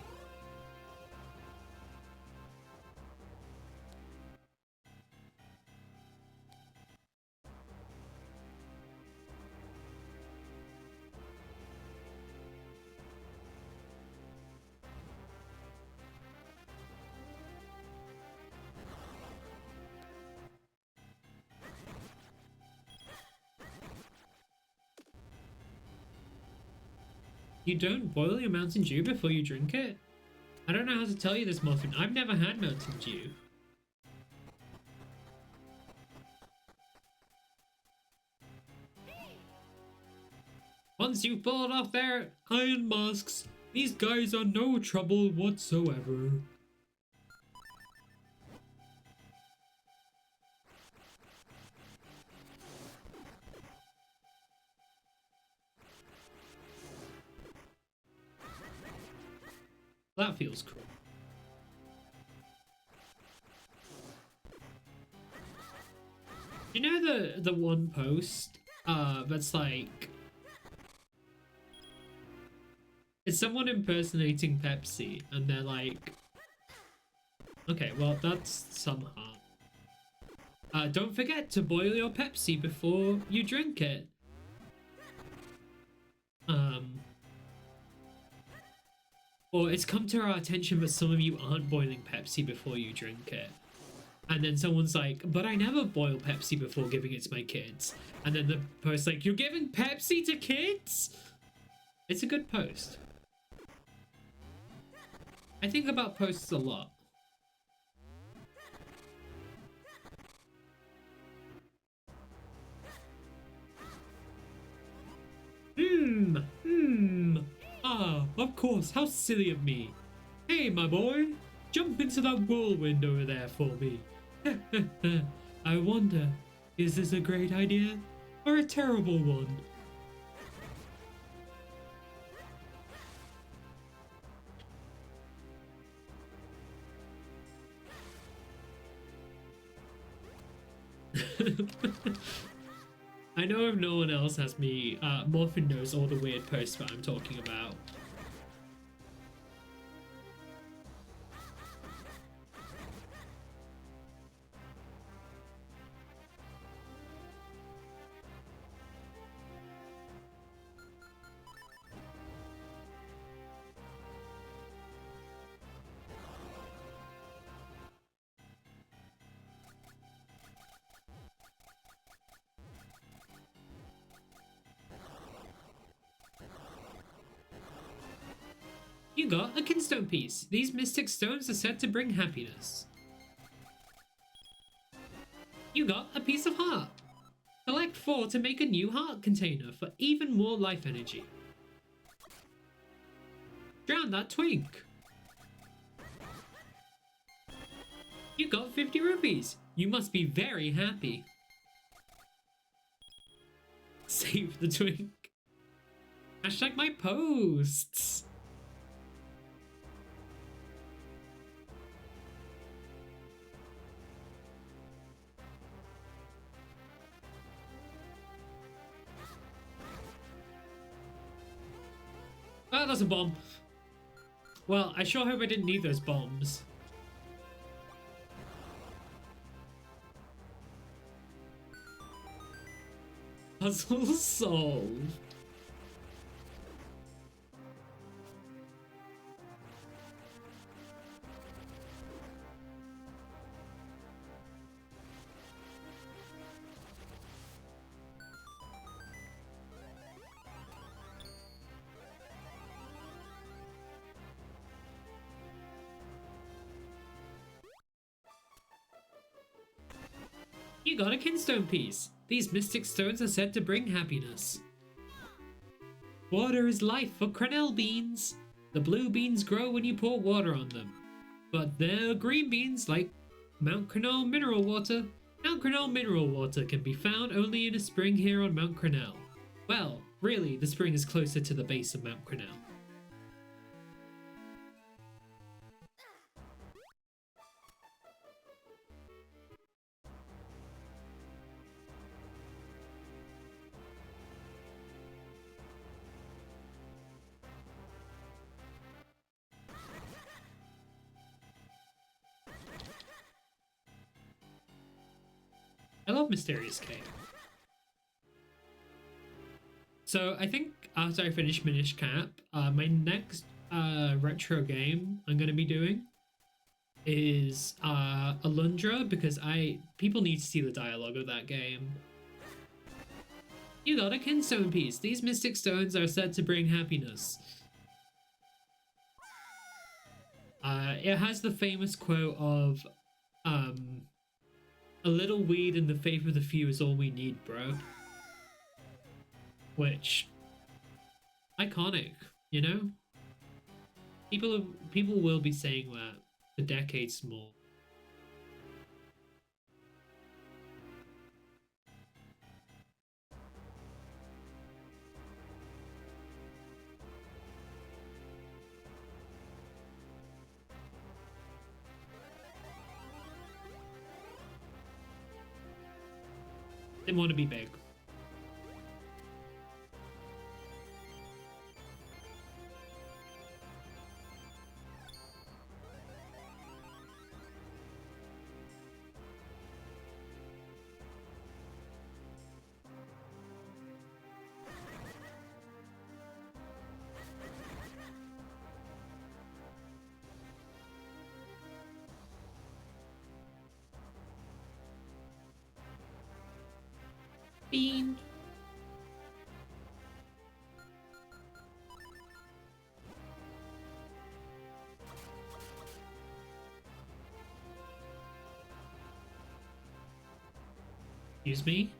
You don't boil your Mountain Dew before you drink it? I don't know how to tell you this, Muffin. I've never had Mountain Dew. Once you've pulled off their iron masks, these guys are no trouble whatsoever. That feels cool. You know the one post that's like, it's someone impersonating Pepsi and they're like, okay, well that's some harm. Don't forget to boil your Pepsi before you drink it. Or it's come to our attention that some of you aren't boiling Pepsi before you drink it. And then someone's like, but I never boil Pepsi before giving it to my kids. And then the post's like, you're giving Pepsi to kids? It's a good post. I think about posts a lot. Ah, of course, how silly of me. Hey, my boy, jump into that whirlwind over there for me. I wonder, is this a great idea or a terrible one? I know if no one else has me, Morphin knows all the weird posts that I'm talking about. You got a kinstone piece. These mystic stones are said to bring happiness. You got a piece of heart. Collect 4 to make a new heart container for even more life energy. Drown that twink. You got 50 rupees. You must be very happy. Save the twink. Hashtag my posts. Oh, that's a bomb. Well, I sure hope I didn't need those bombs. Puzzle solved. You got a kinstone piece. These mystic stones are said to bring happiness. Water is life for Crenel beans. The blue beans grow when you pour water on them. But they're green beans like Mount Crenel mineral water. Mount Crenel mineral water can be found only in a spring here on Mount Crenel. Well, really, the spring is closer to the base of Mount Crenel. I love Mysterious Cave. So I think after I finish Minish Cap, my next retro game I'm going to be doing is Alundra, because people need to see the dialogue of that game. You got a kinstone piece. These mystic stones are said to bring happiness. It has the famous quote of a little weed in the faith of the few is all we need, bro. Which iconic, you know? People will be saying that for decades more. They want to be big. Bean. Excuse me?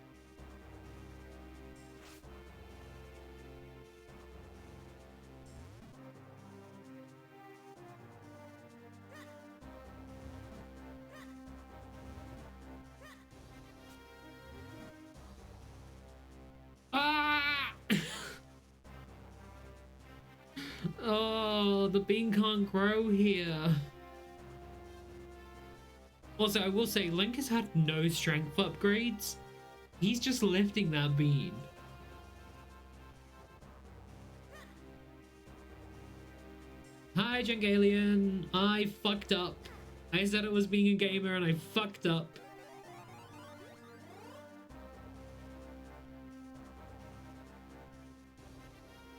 Ah! Oh, the bean can't grow here. Also, I will say, Link has had no strength upgrades. He's just lifting that bean. Hi, Jungalian. I fucked up. I said I was being a gamer and I fucked up.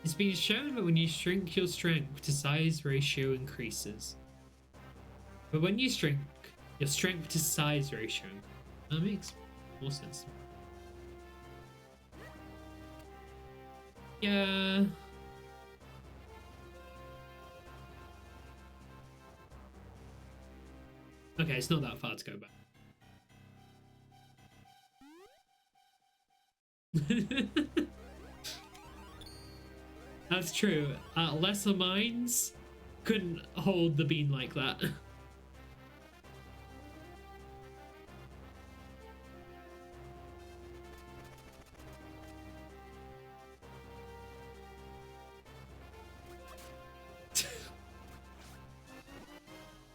It's been shown that when you shrink, your strength to size ratio increases. But when you shrink, your strength to size ratio. That makes more sense. Yeah. Okay, it's not that far to go back. That's true. Lesser minds couldn't hold the bean like that.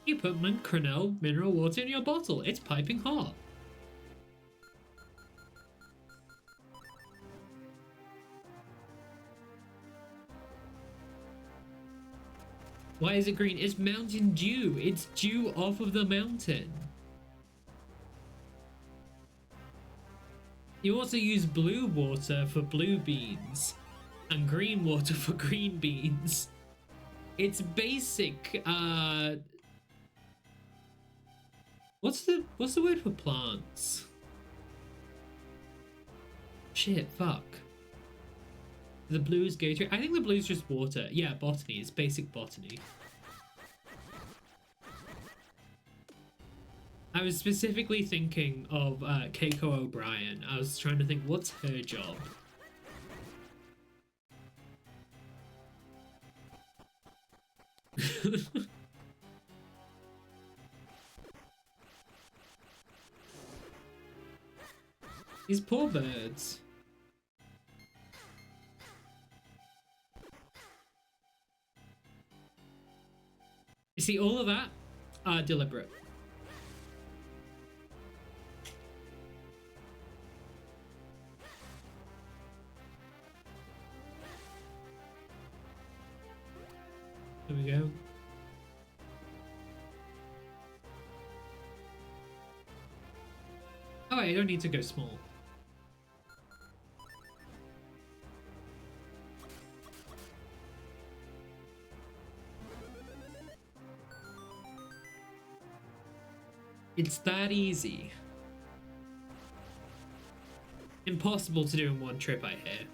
You put Cronel mineral water in your bottle. It's piping hot. Why is it green? It's Mountain Dew. It's dew off of the mountain. You also use blue water for blue beans and green water for green beans. It's basic. What's the word for plants? Shit, fuck. The blues go to. I think the blues just water. Yeah, botany. It's basic botany. I was specifically thinking of Keiko O'Brien. I was trying to think, what's her job? These poor birds. You see, all of that are deliberate. There we go. Oh, wait, I don't need to go small. It's that easy. Impossible to do in one trip, I hear.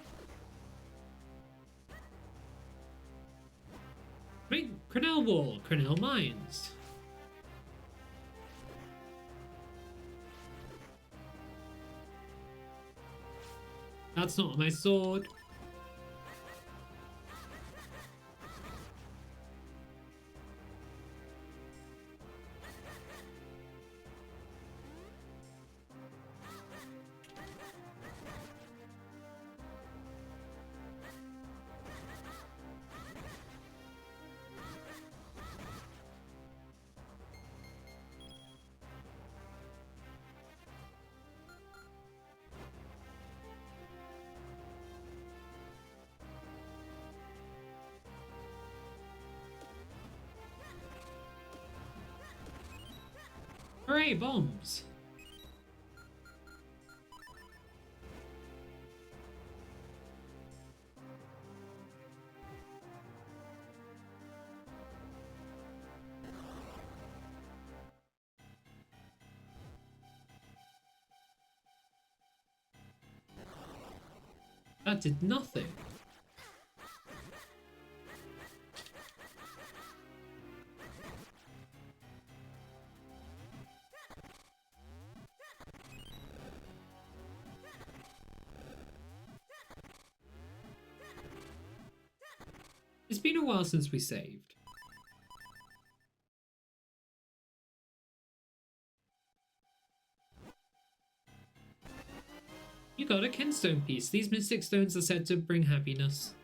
I mean, Cronel Wall, Cronel Mines. That's not my sword. Hooray, bombs! That did nothing. It's been a while since we saved. You got a kinstone piece. These mystic stones are said to bring happiness.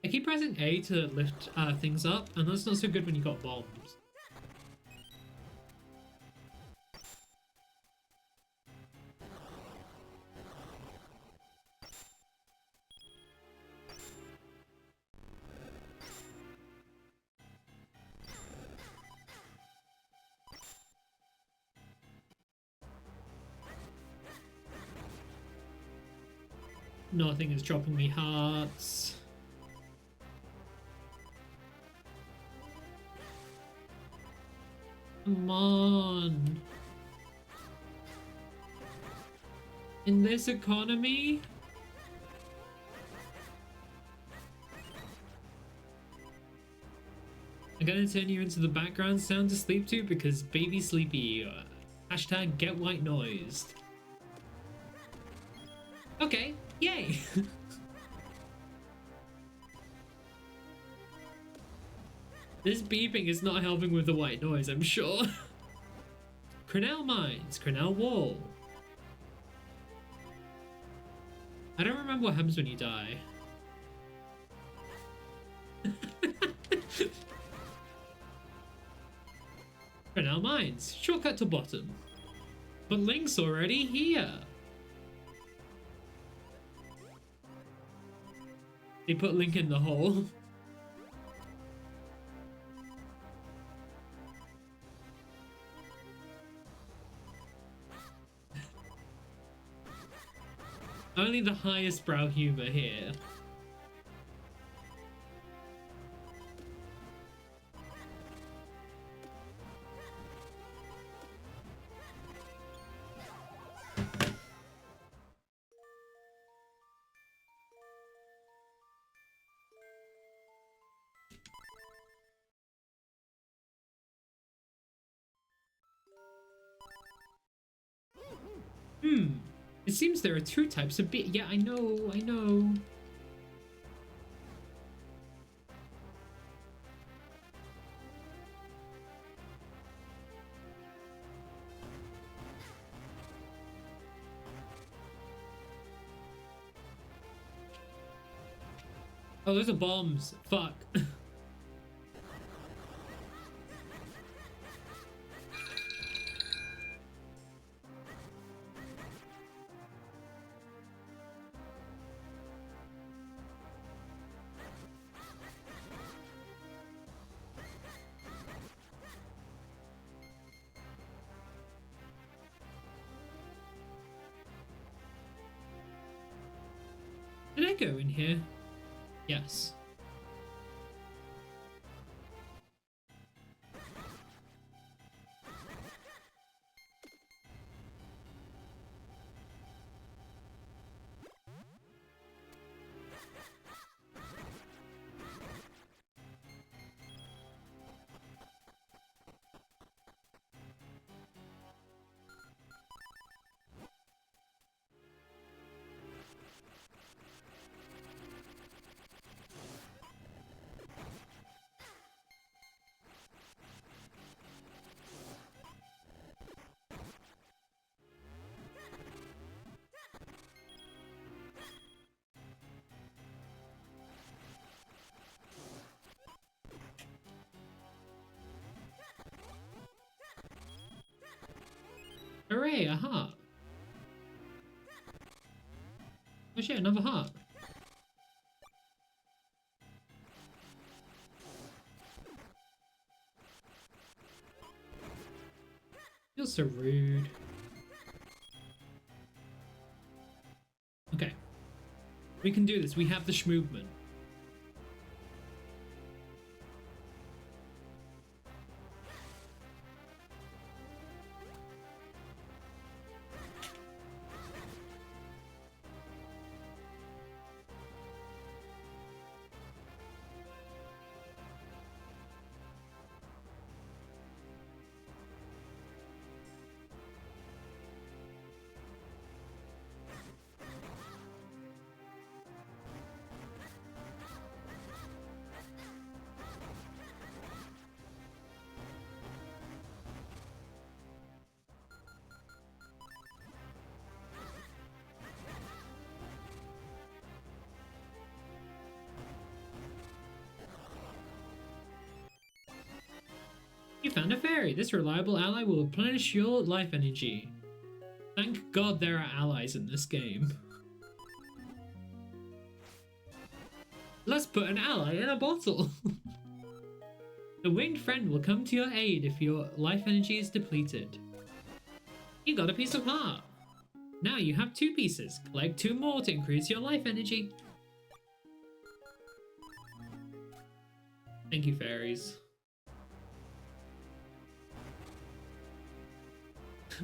I keep pressing A to lift things up, and that's not so good when you got bombs. Nothing is dropping me hearts. Come on. In this economy? I'm gonna turn you into the background sound to sleep to because baby sleepy. Hashtag get white noised. Okay, yay! This beeping is not helping with the white noise, I'm sure. Crenell Mines, Crenell Wall. I don't remember what happens when you die. Crenell Mines, shortcut to bottom. But Link's already here. They put Link in the hole. Only the highest brow humor here. It seems there are two types of beer. Yeah, I know. Oh, those are bombs. Fuck. Did I go in here? Yes. Hooray, a heart. Oh shit, another heart. You're so rude. Okay. We can do this. We have the schmovement. You found a fairy. This reliable ally will replenish your life energy. Thank God there are allies in this game. Let's put an ally in a bottle. The winged friend will come to your aid if your life energy is depleted. You got a piece of heart. Now you have 2 pieces. Collect 2 more to increase your life energy. Thank you, fairies.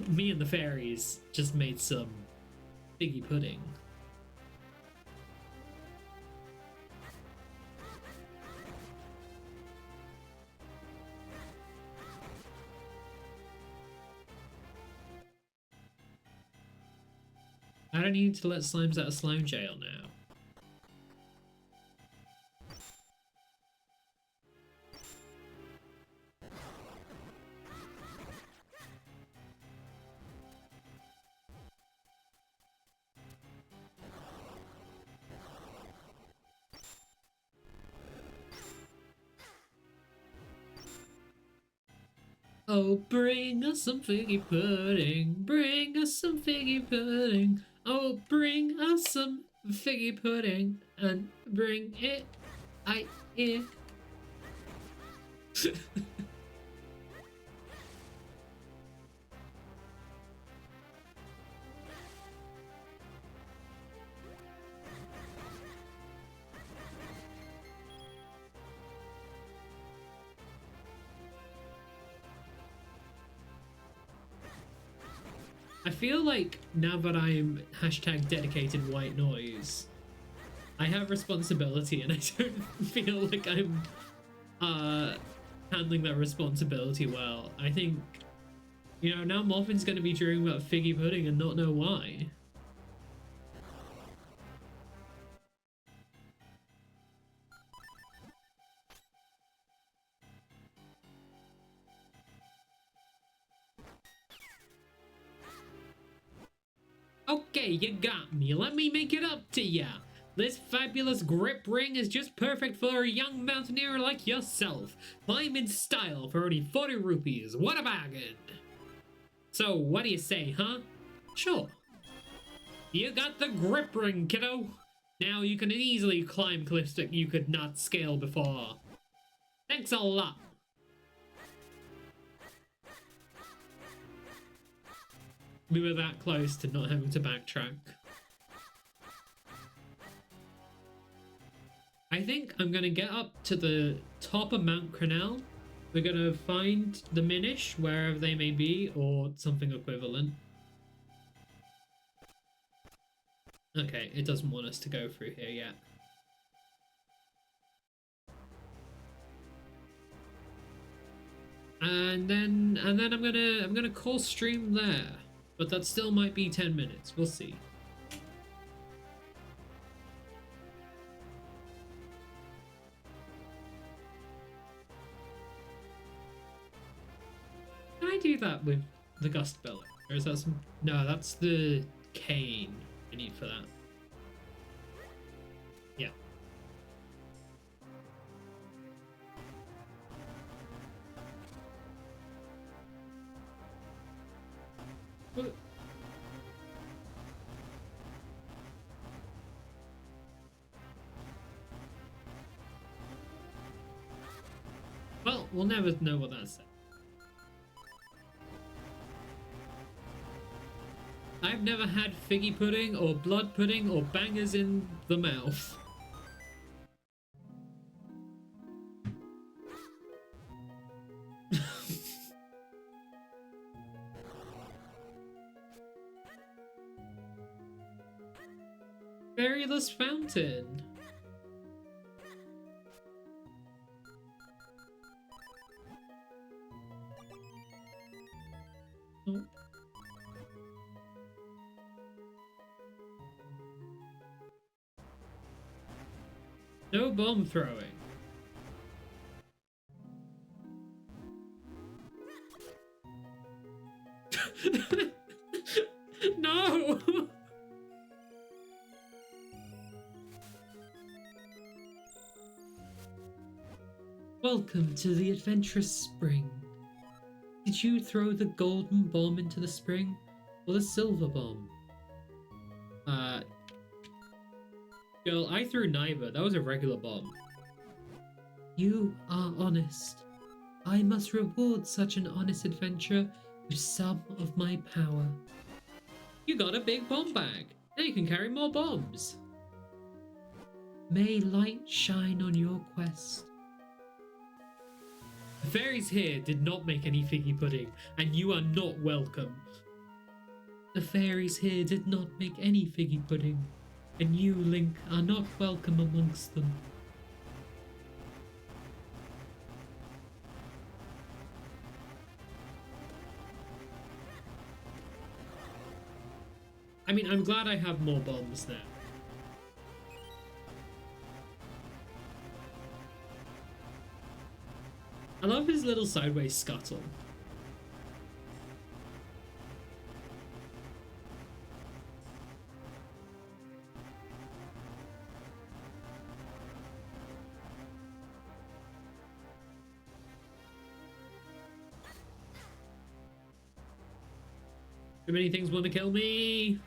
Me and the fairies just made some figgy pudding. I don't need to let slimes out of slime jail now. Oh, bring us some figgy pudding. Bring us some figgy pudding. Oh, bring us some figgy pudding. And bring it. Here. I feel like now that I'm #dedicated white noise, I have responsibility and I don't feel like I'm handling that responsibility well. I think, you know, now Morphin's going to be dreaming about figgy pudding and not know why. Okay, you got me. Let me make it up to ya. This fabulous grip ring is just perfect for a young mountaineer like yourself. Climb in style for only 40 rupees. What a bargain. So, what do you say, huh? Sure. You got the grip ring, kiddo. Now you can easily climb cliffs that you could not scale before. Thanks a lot. We were that close to not having to backtrack. I think I'm gonna get up to the top of Mount Crenel. We're gonna find the Minish wherever they may be, or something equivalent. Okay, it doesn't want us to go through here yet. And then I'm gonna call stream there. But that still might be 10 minutes. We'll see. Can I do that with the Gust Bellow? Or is that some... No, that's the cane I need for that. Yeah. But Well, we'll never know what that said. I've never had figgy pudding or blood pudding or bangers in the mouth. Fairyless fountain. Oh. No bomb throwing. No! Welcome to the adventurous spring. Did you throw the golden bomb into the spring or the silver bomb? Girl, I threw neither. That was a regular bomb. You are honest. I must reward such an honest adventure with some of my power. You got a big bomb bag. Now you can carry more bombs. May light shine on your quest. The fairies here did not make any figgy pudding, and you are not welcome. The fairies here did not make any figgy pudding, and you, Link, are not welcome amongst them. I mean, I'm glad I have more bombs now. I love his little sideways scuttle. Too many things want to kill me.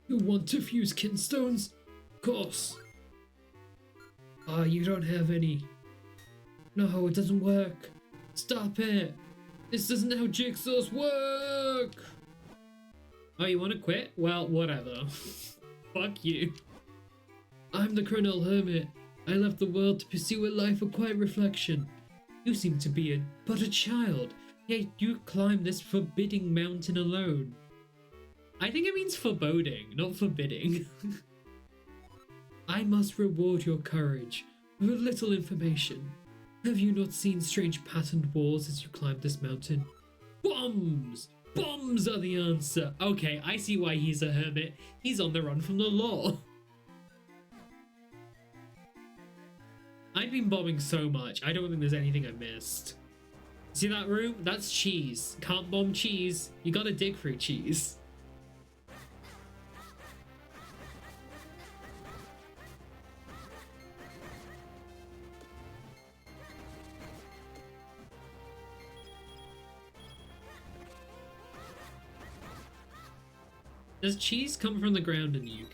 You want to fuse kinstones? Of course. You don't have any. No, it doesn't work. Stop it. This isn't how jigsaws work. Oh, you want to quit? Well, whatever. Fuck you. I'm the Colonel Hermit. I left the world to pursue a life of quiet reflection. You seem to be but a child, yet you climb this forbidding mountain alone. I think it means foreboding, not forbidding. I must reward your courage with a little information. Have you not seen strange patterned walls as you climb this mountain? Bombs! Bombs are the answer! Okay, I see why he's a hermit. He's on the run from the law. I've been bombing so much, I don't think there's anything I missed. See that room? That's cheese. Can't bomb cheese. You gotta dig through cheese. Does cheese come from the ground in the UK?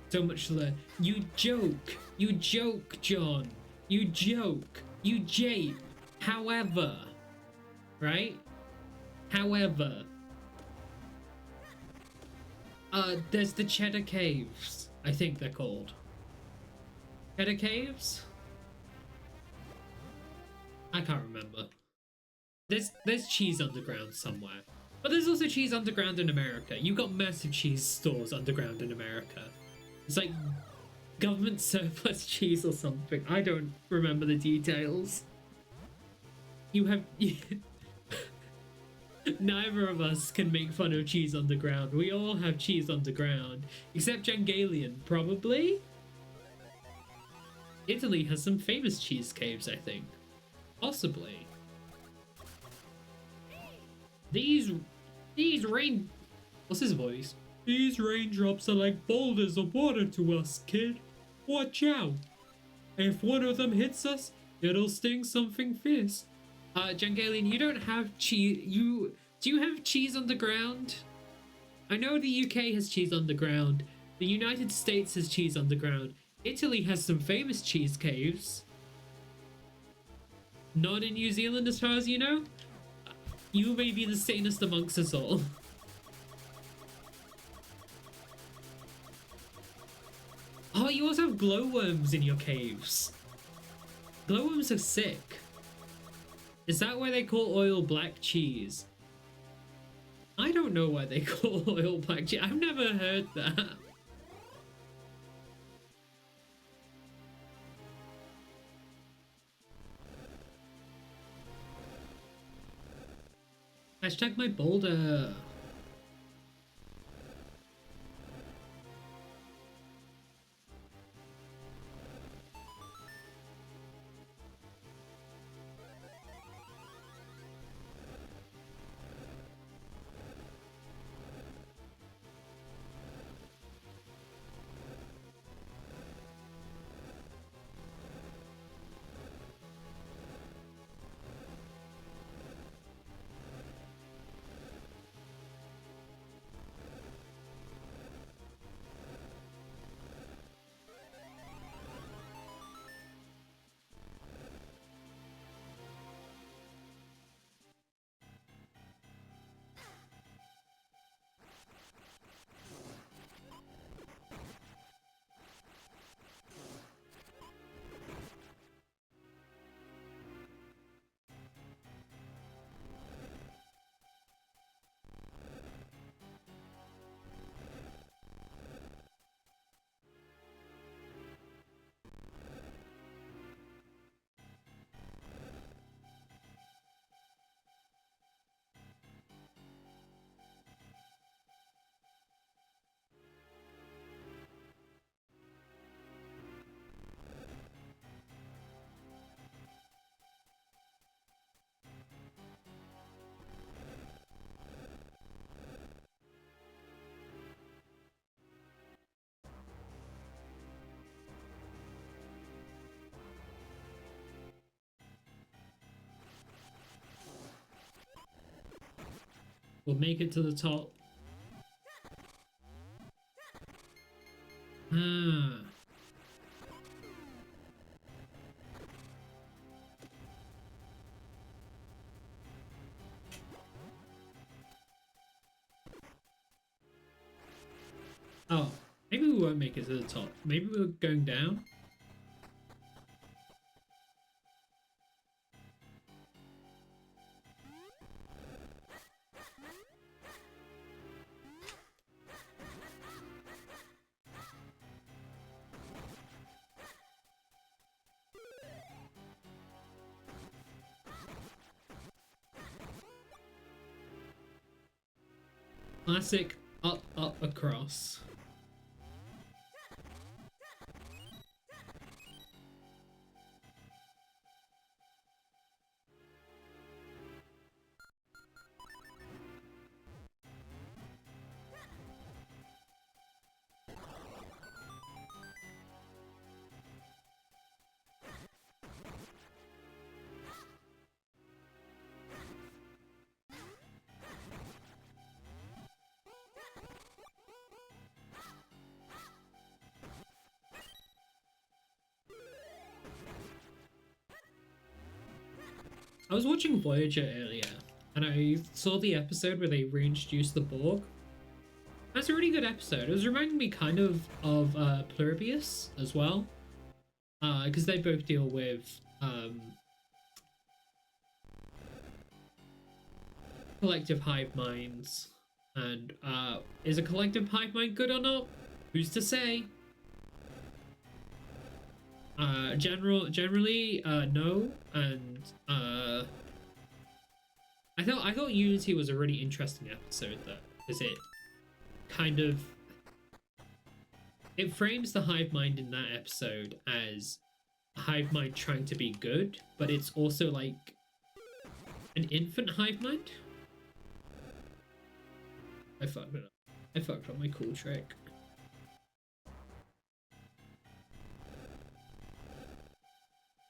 So much less. You joke. You joke, John. You joke. You jape. However. Right? However. There's the Cheddar Caves. I think they're called. Cheddar Caves? I can't remember. There's cheese underground somewhere. But there's also cheese underground in America. You've got massive cheese stores underground in America. It's like government surplus cheese or something. I don't remember the details. You have... Neither of us can make fun of cheese underground. We all have cheese underground. Except Jangalian, probably? Italy has some famous cheese caves, I think. Possibly. These rain... What's his voice? These raindrops are like boulders of water to us, kid. Watch out. If one of them hits us, it'll sting something fierce. Jangalian, you don't have cheese... Do you have cheese underground? I know the UK has cheese underground. The United States has cheese underground. Italy has some famous cheese caves. Not in New Zealand, as far as you know. You may be the sanest amongst us all. Oh, you also have glowworms in your caves. Glowworms are sick. Is that why they call oil black cheese? I don't know why they call oil black cheese. I've never heard that. Hashtag my boulder. We'll make it to the top. Ah. Oh, maybe we won't make it to the top. Maybe we're going down. Classic up, up, across. I was watching Voyager earlier, and I saw the episode where they reintroduced the Borg. That's a really good episode. It was reminding me kind of Pluribus as well, because they both deal with collective hive minds. And is a collective hive mind good or not? Who's to say? Generally, no, and I thought Unity was a really interesting episode though, because it frames the hive mind in that episode as a hive mind trying to be good, but it's also like an infant hive mind. I fucked it up. I fucked up my cool trick.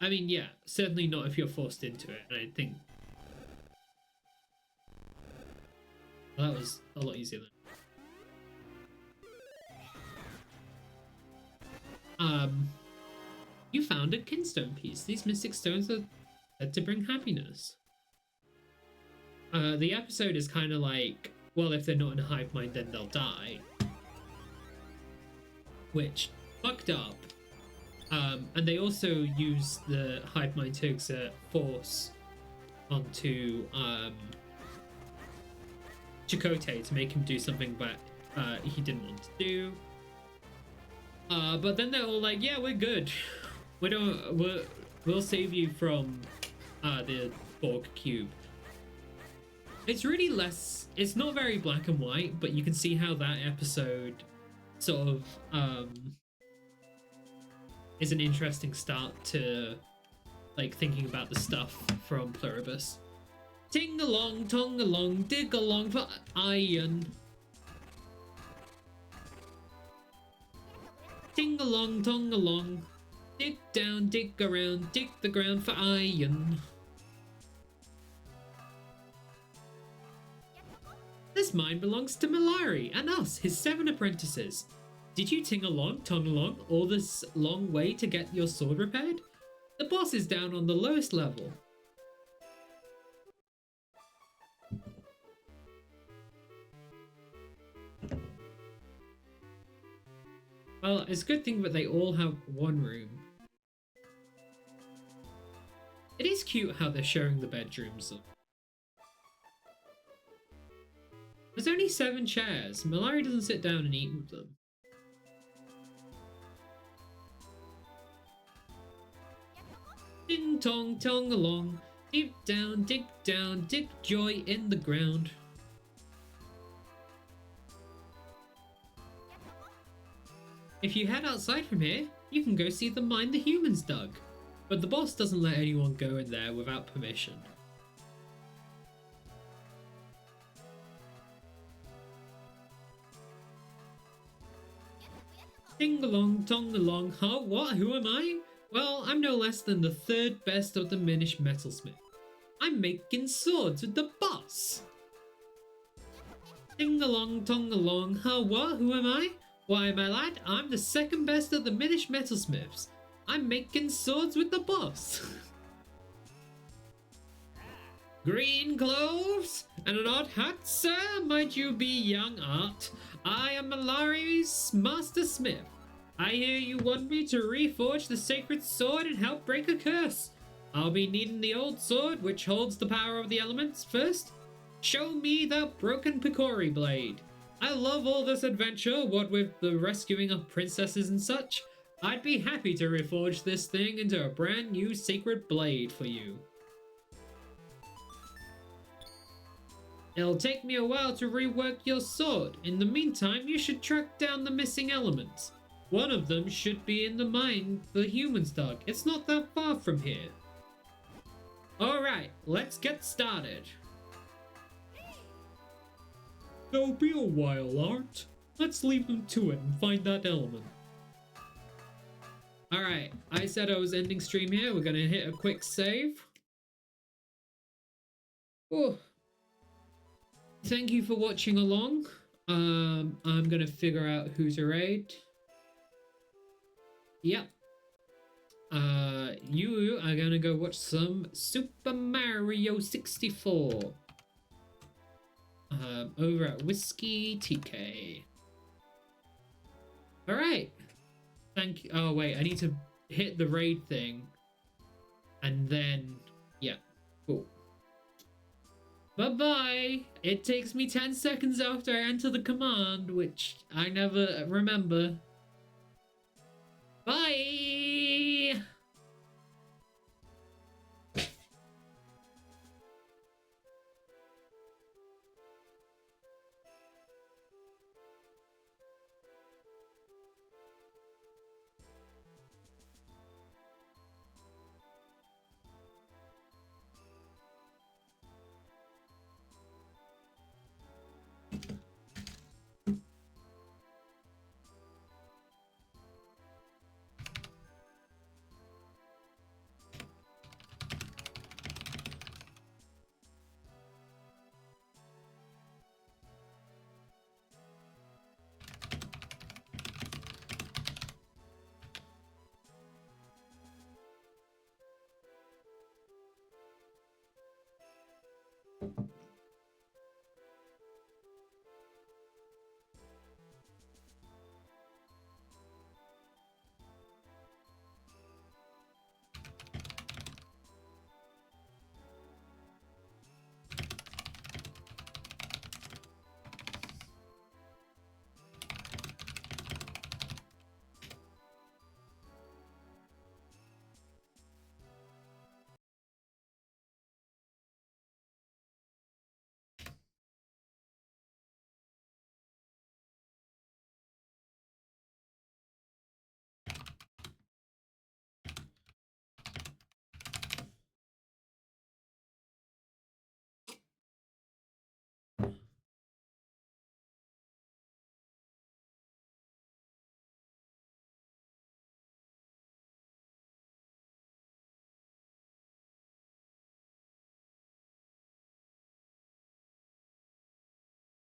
I mean, yeah, certainly not if you're forced into it. And I think that was a lot easier than. Um, you found a kinstone piece. These mystic stones are said to bring happiness. The episode is kind of like, well, if they're not in a hive mind, then they'll die. Which, fucked up. And they also use the hive mind to exert force onto Chakotay to make him do something that he didn't want to do. But then they're all like, yeah, we're good. We'll save you from the Borg cube. It's really less, it's not very black and white, but you can see how that episode sort of is an interesting start to like thinking about the stuff from Pluribus. Ting along, tong along, dig along for iron. Ting along, tong along, dig down, dig around, dig the ground for iron. This mine belongs to Malari and us, his 7 apprentices. Did you ting along, tong along, all this long way to get your sword repaired? The boss is down on the lowest level. Well, it's a good thing that they all have one room. It is cute how they're showing the bedrooms. There's only 7 chairs. Malari doesn't sit down and eat with them. Ding tong tong along, dig down, dig joy in the ground. If you head outside from here, you can go see the mine the humans dug. But the boss doesn't let anyone go in there without permission. Ding along, tong along, huh? What? Who am I? Well, I'm no less than the 3rd best of the Minish metalsmith. I'm making swords with the boss. Ding along, tong along, huh? What? Who am I? Why, my lad, I'm the 2nd best of the Minish metalsmiths. I'm making swords with the boss. Green clothes and an odd hat, sir? Might you be young art? I am Malari's master smith. I hear you want me to reforge the sacred sword and help break a curse. I'll be needing the old sword, which holds the power of the elements, first. Show me that broken Picori blade. I love all this adventure, what with the rescuing of princesses and such. I'd be happy to reforge this thing into a brand new sacred blade for you. It'll take me a while to rework your sword. In the meantime, you should track down the missing elements. One of them should be in the mine the humans dug. It's not that far from here. Alright, let's get started. It'll be a while, Art. Let's leave them to it and find that element. Alright, I said I was ending stream here. We're gonna hit a quick save. Oh. Thank you for watching along. I'm gonna figure out who's a raid. Yep. You are gonna go watch some Super Mario 64. Over at Whiskey TK. Alright. Thank you. Oh, wait, I need to hit the raid thing. And then, yeah, cool. Bye-bye. It takes me 10 seconds after I enter the command, which I never remember. Bye!